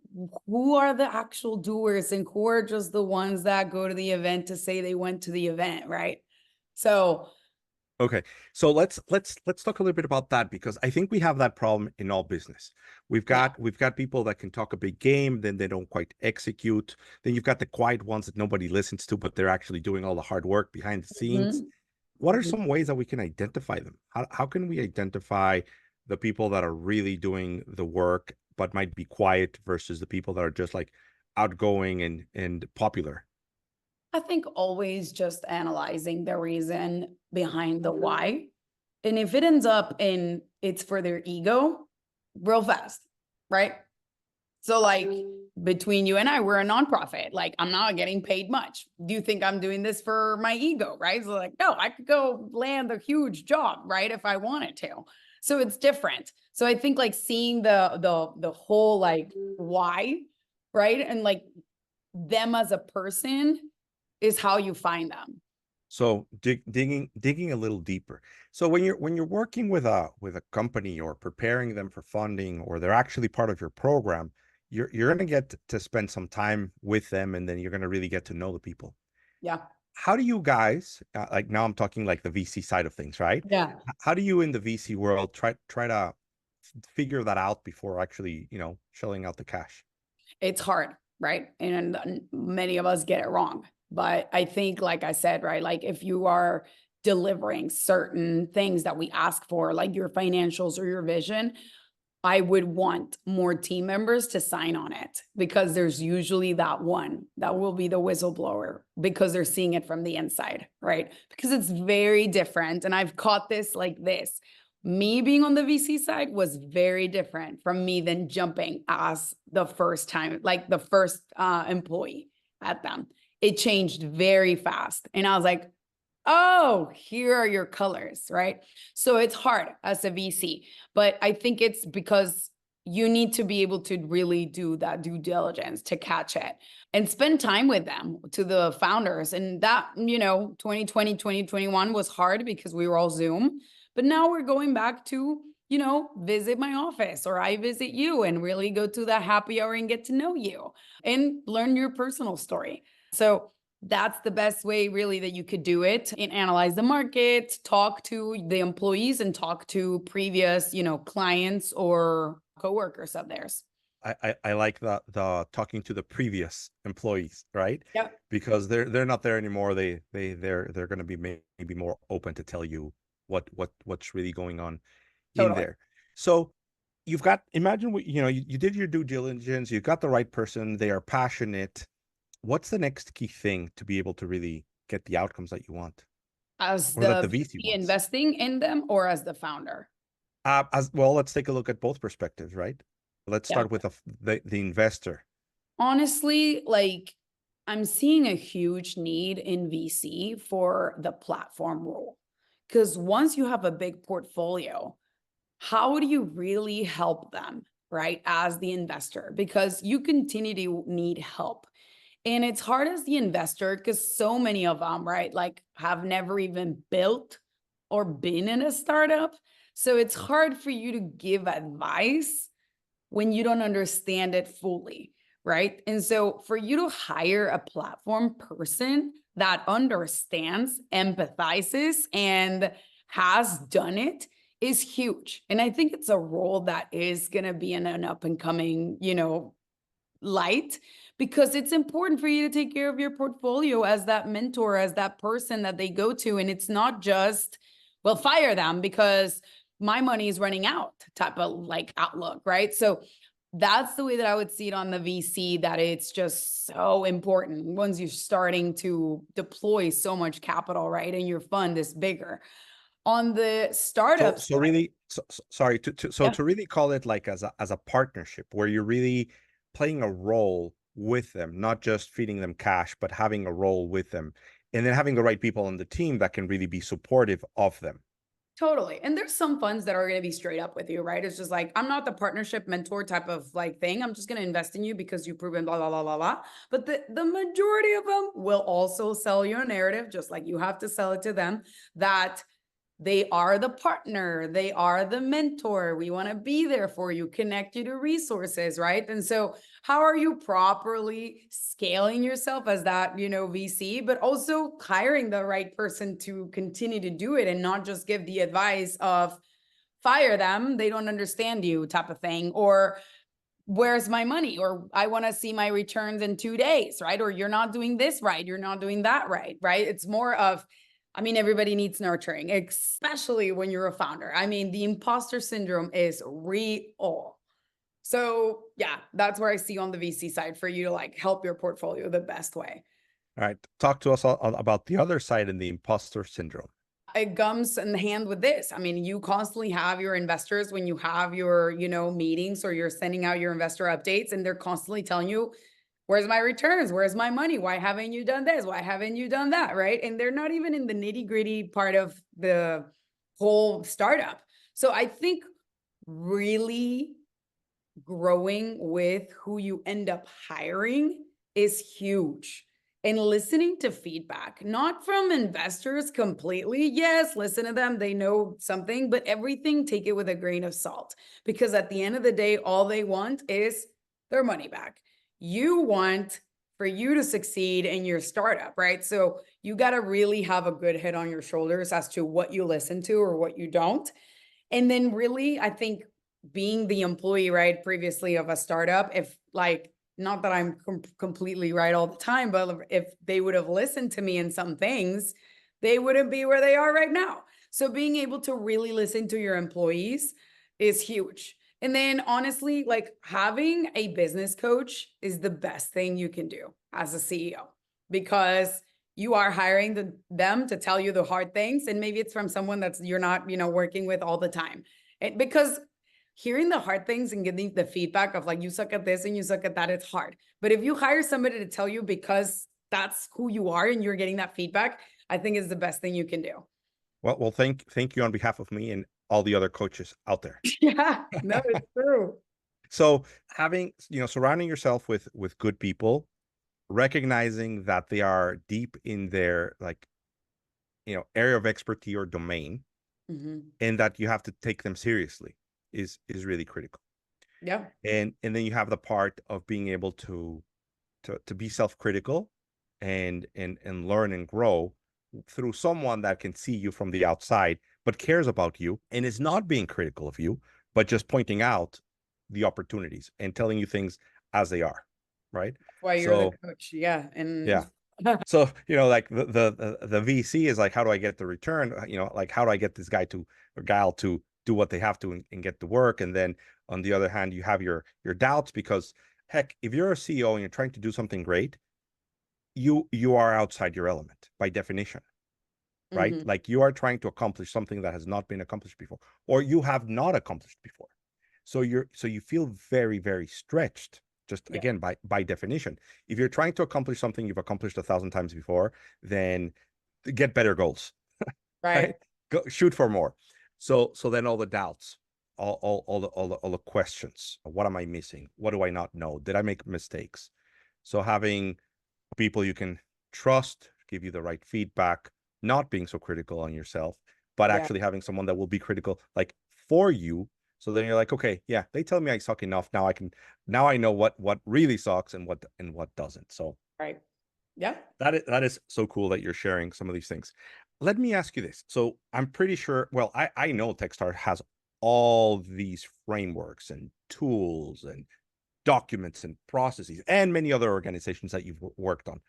S2: who are the actual doers and who are just the ones that go to the event to say they went to the event, right? So
S1: Okay, so let's talk a little bit about that, because I think we have that problem in all business. We've
S2: yeah.
S1: got people that can talk a big game, then they don't quite execute. Then you've got the quiet ones that nobody listens to, but they're actually doing all the hard work behind the scenes.
S2: Mhm.
S1: What are
S2: Mhm.
S1: some ways that we can identify them? How can we identify the people that are really doing the work but might be quiet versus the people that are just like outgoing and popular?
S2: I think always just analyzing the reason behind the why. And if it ends up in it's for their ego, real fast, right? So like between you and I, we're a nonprofit. Like I'm not getting paid much. Do you think I'm doing this for my ego? Right. So like, no, I could go land a huge job, right? If I wanted to. So it's different. So I think like seeing the whole like why, right? And like them as a person is how you find them.
S1: So digging a little deeper. So when you're working with a company or preparing them for funding, or they're actually part of your program, you're going to get to spend some time with them, and then you're going to really get to know the people.
S2: Yeah.
S1: How do you guys, like now I'm talking like the VC side of things, right?
S2: Yeah.
S1: How do you in the VC world try to figure that out before actually, shelling out the cash?
S2: It's hard, right? And many of us get it wrong. But I think, like I said, right, like if you are delivering certain things that we ask for, like your financials or your vision, I would want more team members to sign on it, because there's usually that one that will be the whistleblower because they're seeing it from the inside, right? Because it's very different. And I've caught this like this. Me being on the VC side was very different from me than jumping as the first time, like the first employee at them. It changed very fast. And I was like, oh, here are your colors, right? So it's hard as a VC, but I think it's because you need to be able to really do that due diligence to catch it and spend time with them, to the founders. And that, 2020, 2021 was hard because we were all Zoom, but now we're going back to, visit my office or I visit you and really go to that happy hour and get to know you and learn your personal story. So that's the best way really that you could do it, and analyze the market, talk to the employees and talk to previous, clients or coworkers of theirs.
S1: I like the talking to the previous employees, right?
S2: Yep.
S1: Because they're not there anymore. They're going to be maybe more open to tell you what's really going on in
S2: Totally.
S1: there. So you've got, imagine what, you did your due diligence, you've got the right person, they are passionate. What's the next key thing to be able to really get the outcomes that you want?
S2: As
S1: or that
S2: the
S1: the VC
S2: VC
S1: wants?
S2: investing in them or as the founder?
S1: As well, let's take a look at both perspectives, right? Let's
S2: Yeah.
S1: start with the investor.
S2: Honestly, like I'm seeing a huge need in VC for the platform role. Because once you have a big portfolio, how do you really help them, right? As the investor, because you continue to need help. And it's hard as the investor because so many of them, right, like have never even built or been in a startup. So it's hard for you to give advice when you don't understand it fully, right? And so for you to hire a platform person that understands, empathizes, and has done it is huge. And I think it's a role that is going to be in an up and coming, light, because it's important for you to take care of your portfolio as that mentor, as that person that they go to. And it's not just, well, fire them because my money is running out type of like outlook, right? So that's the way that I would see it on the VC, that it's just so important once you're starting to deploy so much capital, right? And your fund is bigger. On the
S1: So
S2: startup
S1: so
S2: side,
S1: really, sorry
S2: yep,
S1: to really call it like as a partnership where you're really playing a role with them, not just feeding them cash, but having a role with them, and then having the right people on the team that can really be supportive of them.
S2: totally. And there's some funds that are going to be straight up with you, right? It's just like, I'm not the partnership mentor type of like thing. I'm just going to invest in you because you've proven blah, blah, blah, blah, blah. But the majority of them will also sell you a narrative, just like you have to sell it to them, that they are the partner, they are the mentor. We want to be there for you, connect you to resources, right? And so, how are you properly scaling yourself as that, VC, but also hiring the right person to continue to do it and not just give the advice of fire them, they don't understand you type of thing, or where's my money, or I want to see my returns in 2 days, right? Or you're not doing this right, you're not doing that right, right? It's more of, I mean, everybody needs nurturing, especially when you're a founder. I mean, the imposter syndrome is real. So yeah, that's where I see on the VC side for you to like help your portfolio the best way.
S1: All right, talk to us about the other side and the imposter syndrome.
S2: It comes in hand with this. I mean, you constantly have your investors when you have your, meetings, or you're sending out your investor updates, and they're constantly telling you, where's my returns? Where's my money? Why haven't you done this? Why haven't you done that? Right. And they're not even in the nitty gritty part of the whole startup. So I think really growing with who you end up hiring is huge. And listening to feedback, not from investors completely. Yes, listen to them. They know something, but everything, take it with a grain of salt. Because at the end of the day, all they want is their money back. You want for you to succeed in your startup, right? So you got to really have a good head on your shoulders as to what you listen to or what you don't. And then really, I think being the employee, right, previously of a startup, if like, not that I'm completely right all the time, but if they would have listened to me in some things, they wouldn't be where they are right now. So being able to really listen to your employees is huge. And then honestly, like having a business coach is the best thing you can do as a CEO, because you are hiring them to tell you the hard things. And maybe it's from someone that's you're not, working with all the time. Because hearing the hard things and getting the feedback of like, you suck at this and you suck at that, it's hard. But if you hire somebody to tell you because that's who you are and you're getting that feedback, I think is the best thing you can do.
S1: Well, thank you on behalf of me and all the other coaches out there.
S2: Yeah, no, it's true.
S1: So having, surrounding yourself with good people, recognizing that they are deep in their like, area of expertise or domain, and that you have to take them seriously is really critical.
S2: Yeah.
S1: And then you have the part of being able to be self-critical and learn and grow through someone that can see you from the outside but cares about you and is not being critical of you, but just pointing out the opportunities and telling you things as they are, right?
S2: Why you're the
S1: So
S2: coach. Yeah.
S1: yeah.
S2: And
S1: So, like the VC is like, how do I get the return? Like, how do I get this guy to or gal to do what they have to and get the work? And then on the other hand, you have your doubts because heck, if you're a CEO and you're trying to do something great, you are outside your element by definition. right?
S2: Mhm.
S1: Like you are trying to accomplish something that has not been accomplished before, or you have not accomplished before. So you feel very, very stretched, just
S2: Yeah.
S1: again by definition. If you're trying to accomplish something you've accomplished 1,000 times before, then get better goals,
S2: Right.
S1: right? Go shoot for more. So then all the doubts, all the questions. What am I missing? What do I not know? Did I make mistakes? So having people you can trust, give you the right feedback, not being so critical on yourself, but
S2: Yeah.
S1: actually having someone that will be critical like for you. So then you're like, okay, yeah, they tell me I suck enough. Now I know what really sucks and what doesn't. So
S2: Right. Yeah.
S1: that is so cool that you're sharing some of these things. Let me ask you this. So I'm pretty sure, well, I know Techstars has all these frameworks and tools and documents and processes and many other organizations that you've worked on.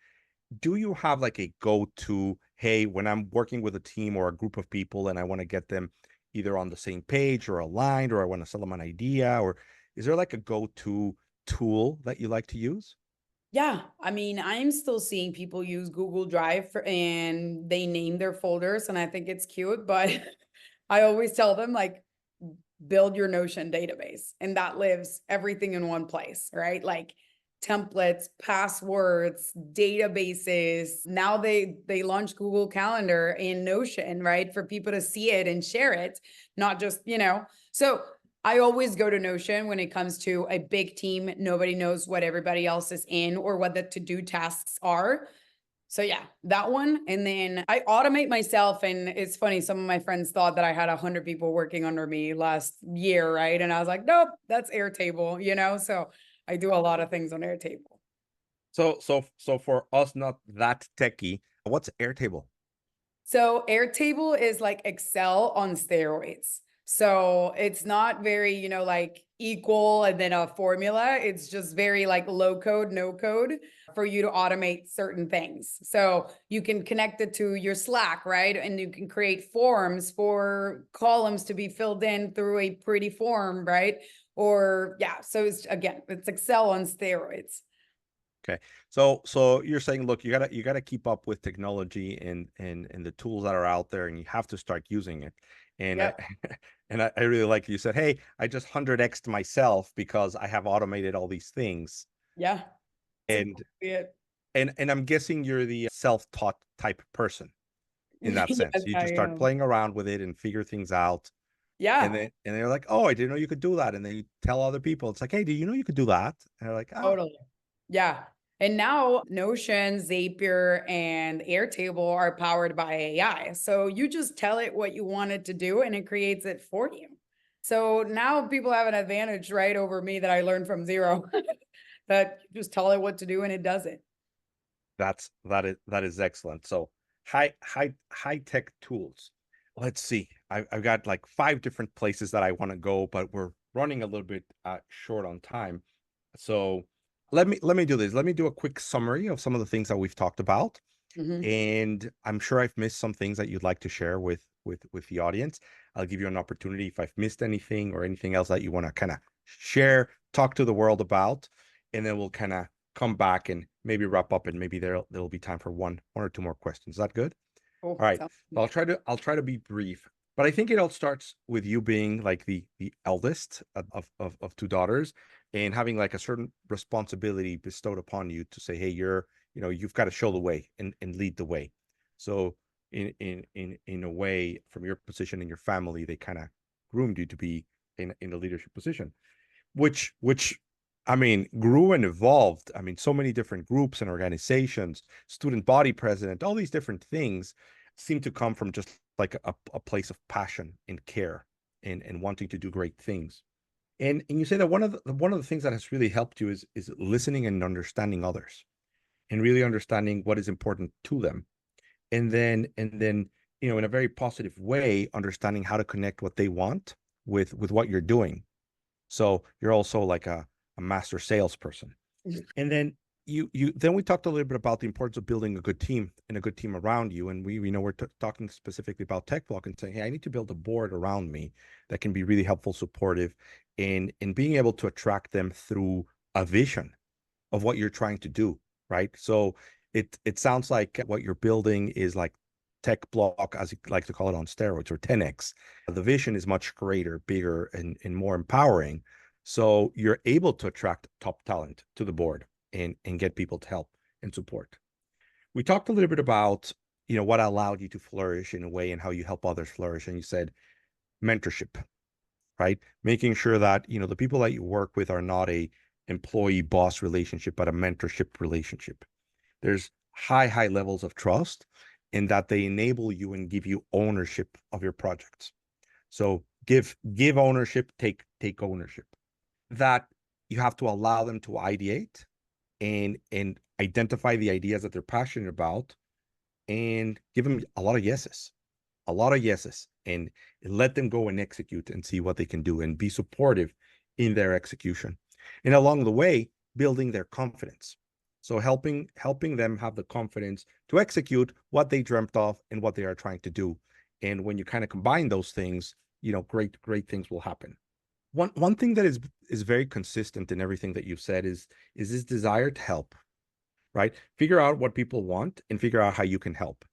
S1: Do you have like a go-to, hey, when I'm working with a team or a group of people and I want to get them either on the same page or aligned, or I want to sell them an idea, or is there like a go-to tool that you like to use?
S2: Yeah, I mean, I'm still seeing people use Google Drive and they name their folders, and I think it's cute, but I always tell them like build your Notion database, and that lives everything in one place, right? Like templates, passwords, databases. Now they launch Google Calendar in Notion, right? For people to see it and share it, not just, So I always go to Notion when it comes to a big team. Nobody knows what everybody else is in or what the to-do tasks are. So yeah, that one. And then I automate myself. And it's funny, some of my friends thought that I had 100 people working under me last year, right? And I was like, nope, that's Airtable. So I do a lot of things on Airtable.
S1: So for us not that techie, what's Airtable?
S2: So Airtable is like Excel on steroids. So it's not very, like equal and then a formula. It's just very like low code, no code for you to automate certain things. So you can connect it to your Slack, right? And you can create forms for columns to be filled in through a pretty form, right? Or yeah, so it's Excel on steroids.
S1: Okay. So you're saying, look, you gotta keep up with technology and the tools that are out there, and you have to start using it. And I
S2: Yep.
S1: and I really like you said, hey, I just 100x'd myself because I have automated all these things.
S2: Yeah. That's
S1: And
S2: exactly it.
S1: and I'm guessing you're the self-taught type person in that sense.
S2: Yes,
S1: You
S2: I
S1: just start
S2: am.
S1: playing around with it and figure things out. And
S2: Yeah.
S1: then they're like, oh, I didn't know you could do that. And then you tell other people, it's like, hey, do you know you could do that? And they're like, ah,
S2: Totally. Yeah. And now Notion, Zapier, and Airtable are powered by AI. So you just tell it what you want it to do and it creates it for you. So now people have an advantage, right, over me that I learned from zero, that you just tell it what to do and it does it.
S1: that is excellent. So high tech tools. Let's see. I've got like 5 different places that I want to go, but we're running a little bit short on time. So let me do this. Let me do a quick summary of some of the things that we've talked about,
S2: Mhm.
S1: and I'm sure I've missed some things that you'd like to share with the audience. I'll give you an opportunity if I've missed anything or anything else that you want to kind of share, talk to the world about, and then we'll kind of come back and maybe wrap up, and maybe there'll be time for one or two more questions. Is that good? All
S2: Cool.
S1: right.
S2: Sounds
S1: So
S2: good.
S1: I'll try to be brief, but I think it all starts with you being like the eldest of 2 daughters, and having like a certain responsibility bestowed upon you to say, hey, you've got to show the way and lead the way. So in a way, from your position in your family, they kind of groomed you to be in a leadership position, which I mean grew and evolved. I mean, so many different groups and organizations, student body president, all these different things seem to come from just like a place of passion and care and wanting to do great things. And you say that one of the things that has really helped you is listening and understanding others, and really understanding what is important to them, and then in a very positive way, understanding how to connect what they want with what you're doing. So you're also like a master salesperson. And then then we talked a little bit about the importance of building a good team and a good team around you. And we're talking specifically about TechBloc and saying, hey, I need to build a board around me that can be really helpful, supportive, and being able to attract them through a vision of what you're trying to do, right? So it sounds like what you're building is like tech Bloc, as you like to call it, on steroids, or 10x. The vision is much greater, bigger, and more empowering. So you're able to attract top talent to the board and get people to help and support. We talked a little bit about, what allowed you to flourish in a way and how you help others flourish. And you said mentorship, right? Making sure that, the people that you work with are not a employee boss relationship, but a mentorship relationship. There's high levels of trust in that they enable you and give you ownership of your projects. So give ownership, take ownership. That you have to allow them to ideate and identify the ideas that they're passionate about and give them a lot of yeses, and let them go and execute and see what they can do and be supportive in their execution. And along the way, building their confidence. So helping them have the confidence to execute what they dreamt of and what they are trying to do. And when you kind of combine those things, great things will happen. One thing that is very consistent in everything that you've said is this desire to help, right? Figure out what people want and figure out how you can help.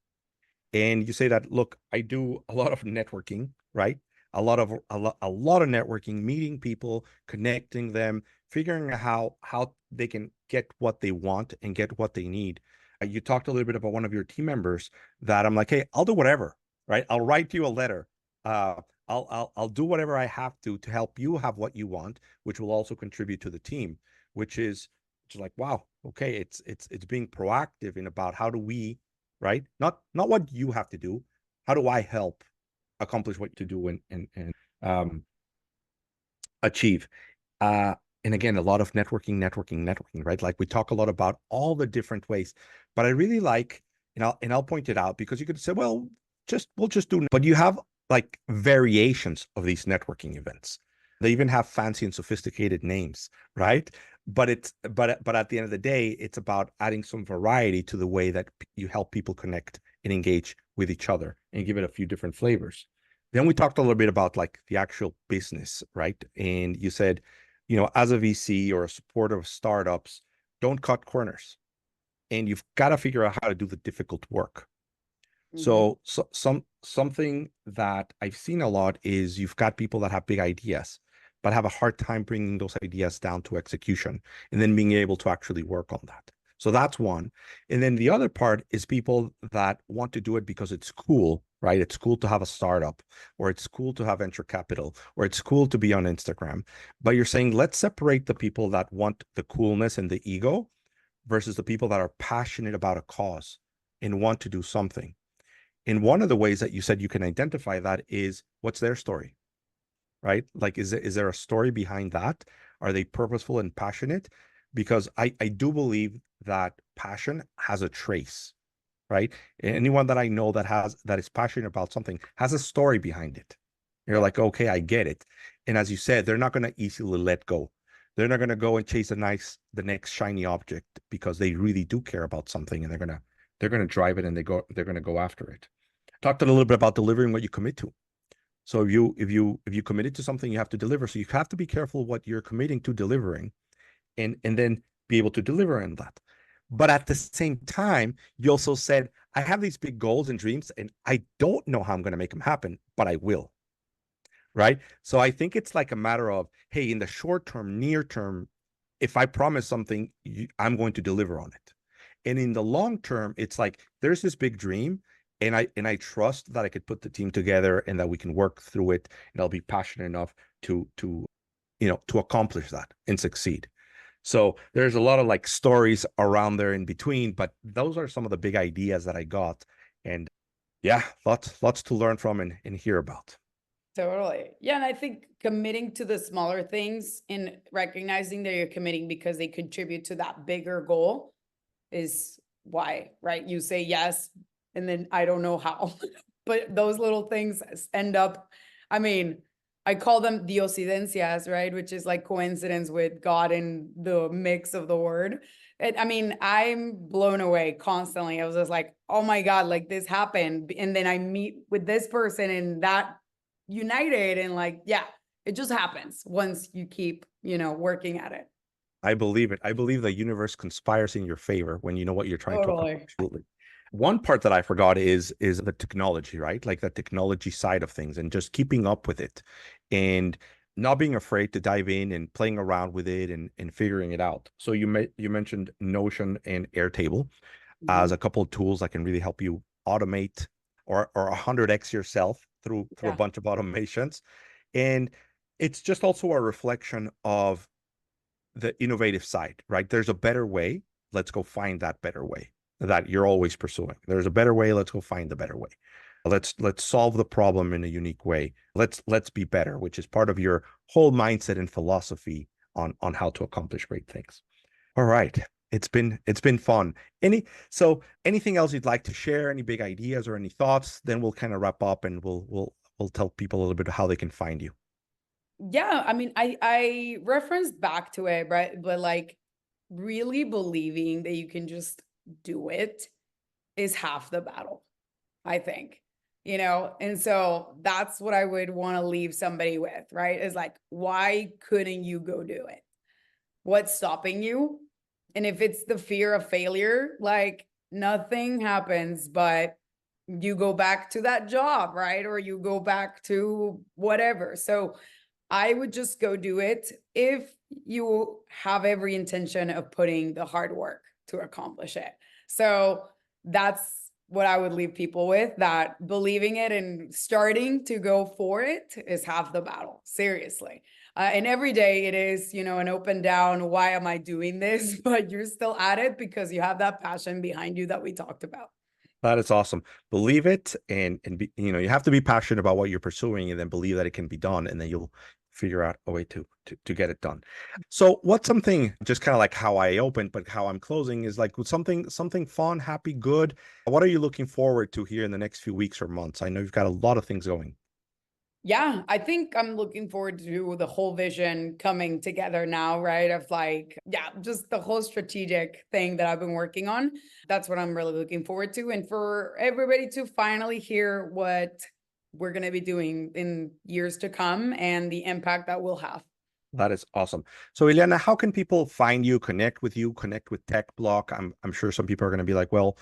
S1: And you say that, look, I do a lot of networking, right? A lot of networking, meeting people, connecting them, figuring out how they can get what they want and get what they need. You talked a little bit about one of your team members that I'm like, hey, I'll do whatever, right? I'll write you a letter. I'll do whatever I have to help you have what you want, which will also contribute to the team, which is like, wow, okay, it's being proactive in about how do we, right? Not what you have to do. How do I help accomplish what you do and achieve? And again, a lot of networking, right? Like we talk a lot about all the different ways, but I really like, and I'll point it out because you could say, well, we'll just do, but you have like variations of these networking events. They even have fancy and sophisticated names, right? But at the end of the day, it's about adding some variety to the way that you help people connect and engage with each other and give it a few different flavors. Then we talked a little bit about like the actual business, right? And you said, as a VC or a supporter of startups, don't cut corners. And you've got to figure out how to do the difficult work. So something that I've seen a lot is you've got people that have big ideas, but have a hard time bringing those ideas down to execution and then being able to actually work on that. So that's one. And then the other part is people that want to do it because it's cool, right? It's cool to have a startup, or it's cool to have venture capital, or it's cool to be on Instagram. But you're saying, let's separate the people that want the coolness and the ego versus the people that are passionate about a cause and want to do something. And one of the ways that you said you can identify that is, what's their story, right? Like, is there a story behind that? Are they purposeful and passionate? Because I do believe that passion has a trace, right? Anyone that I know that is passionate about something has a story behind it. You're like, okay, I get it. And as you said, they're not going to easily let go. They're not going to go and chase the next shiny object because they really do care about something, and they're going to drive it and they're going to go after it. Talked a little bit about delivering what you commit to. So if you committed to something, you have to deliver. So you have to be careful what you're committing to delivering, and then be able to deliver on that. But at the same time, you also said, I have these big goals and dreams, and I don't know how I'm going to make them happen, but I will. Right? So I think it's like a matter of, hey, in the short term, near term, if I promise something, I'm going to deliver on it. And in the long term, it's like there's this big dream, and I trust that I could put the team together and that we can work through it, and I'll be passionate enough to accomplish that and succeed. So there's a lot of like stories around there in between, but those are some of the big ideas that I got. And yeah, lots to learn from and hear about.
S2: Totally. Yeah. And I think committing to the smaller things and recognizing that you're committing because they contribute to that bigger goal is why, right? You say yes, and then I don't know how, but those little things end up, I mean, I call them diosidencias, right? Which is like coincidence with God in the mix of the word. I mean, I'm blown away constantly. I was just like, oh my God, like this happened. And then I meet with this person and that united, and like, yeah, it just happens once you keep, working at it.
S1: I believe it. I believe the universe conspires in your favor when you know what you're trying to accomplish.
S2: Totally.
S1: Absolutely. One part that I forgot is the technology, right? Like the technology side of things and just keeping up with it and not being afraid to dive in and playing around with it and figuring it out. So you mentioned Notion and Airtable as
S2: Mhm.
S1: a couple of tools that can really help you automate or 100x yourself through a
S2: Yeah.
S1: bunch of automations. And it's just also a reflection of the innovative side, right? There's a better way. Let's go find that better way that you're always pursuing. There's a better way. Let's go find the better way. Let's solve the problem in a unique way. Let's be better, which is part of your whole mindset and philosophy on how to accomplish great things. All right. It's been fun. Anything else you'd like to share? Any big ideas or any thoughts? Then we'll kind of wrap up and we'll tell people a little bit how they can find you.
S2: Yeah, I mean, I referenced back to it, right? But like really believing that you can just do it is half the battle, I think. And so that's what I would want to leave somebody with, right? Is like, why couldn't you go do it? What's stopping you? And if it's the fear of failure, like nothing happens, but you go back to that job, right? Or you go back to whatever. So I would just go do it if you have every intention of putting the hard work to accomplish it. So that's what I would leave people with, that believing it and starting to go for it is half the battle, seriously. And every day it is, an up and down. Why am I doing this? But you're still at it because you have that passion behind you that we talked about.
S1: That is awesome. Believe it and be, you have to be passionate about what you're pursuing and then believe that it can be done and then you'll figure out a way to get it done. So what's something just kind of like how I opened, but how I'm closing is like something fun, happy, good. What are you looking forward to here in the next few weeks or months? I know you've got a lot of things going.
S2: Yeah, I think I'm looking forward to the whole vision coming together now, right? Of like, yeah, just the whole strategic thing that I've been working on. That's what I'm really looking forward to. And for everybody to finally hear what we're going to be doing in years to come and the impact that we'll have.
S1: That is awesome. So, Ileana, how can people find you, connect with you, connect with Tech Bloc? I'm sure some people are going to be like, well,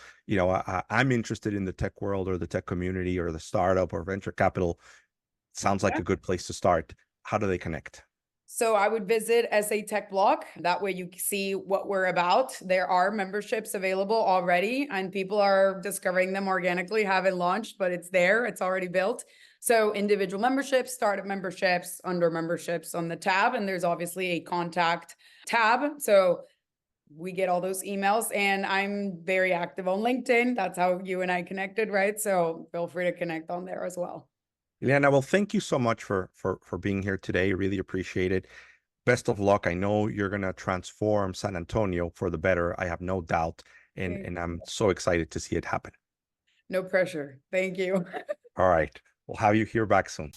S1: I'm interested in the tech world or the tech community or the startup or venture capital. Sounds like a good place to start. How do they connect?
S2: So I would visit SA Tech Bloc. That way you see what we're about. There are memberships available already and people are discovering them organically, haven't launched, but it's there. It's already built. So individual memberships, startup memberships, under memberships on the tab. And there's obviously a contact tab. So we get all those emails and I'm very active on LinkedIn. That's how you and I connected, right? So feel free to connect on there as well.
S1: Ileana, well, thank you so much for being here today. Really appreciate it. Best of luck. I know you're gonna transform San Antonio for the better. I have no doubt, and I'm so excited to see it happen.
S2: No pressure. Thank you.
S1: All right, we'll have you here back soon.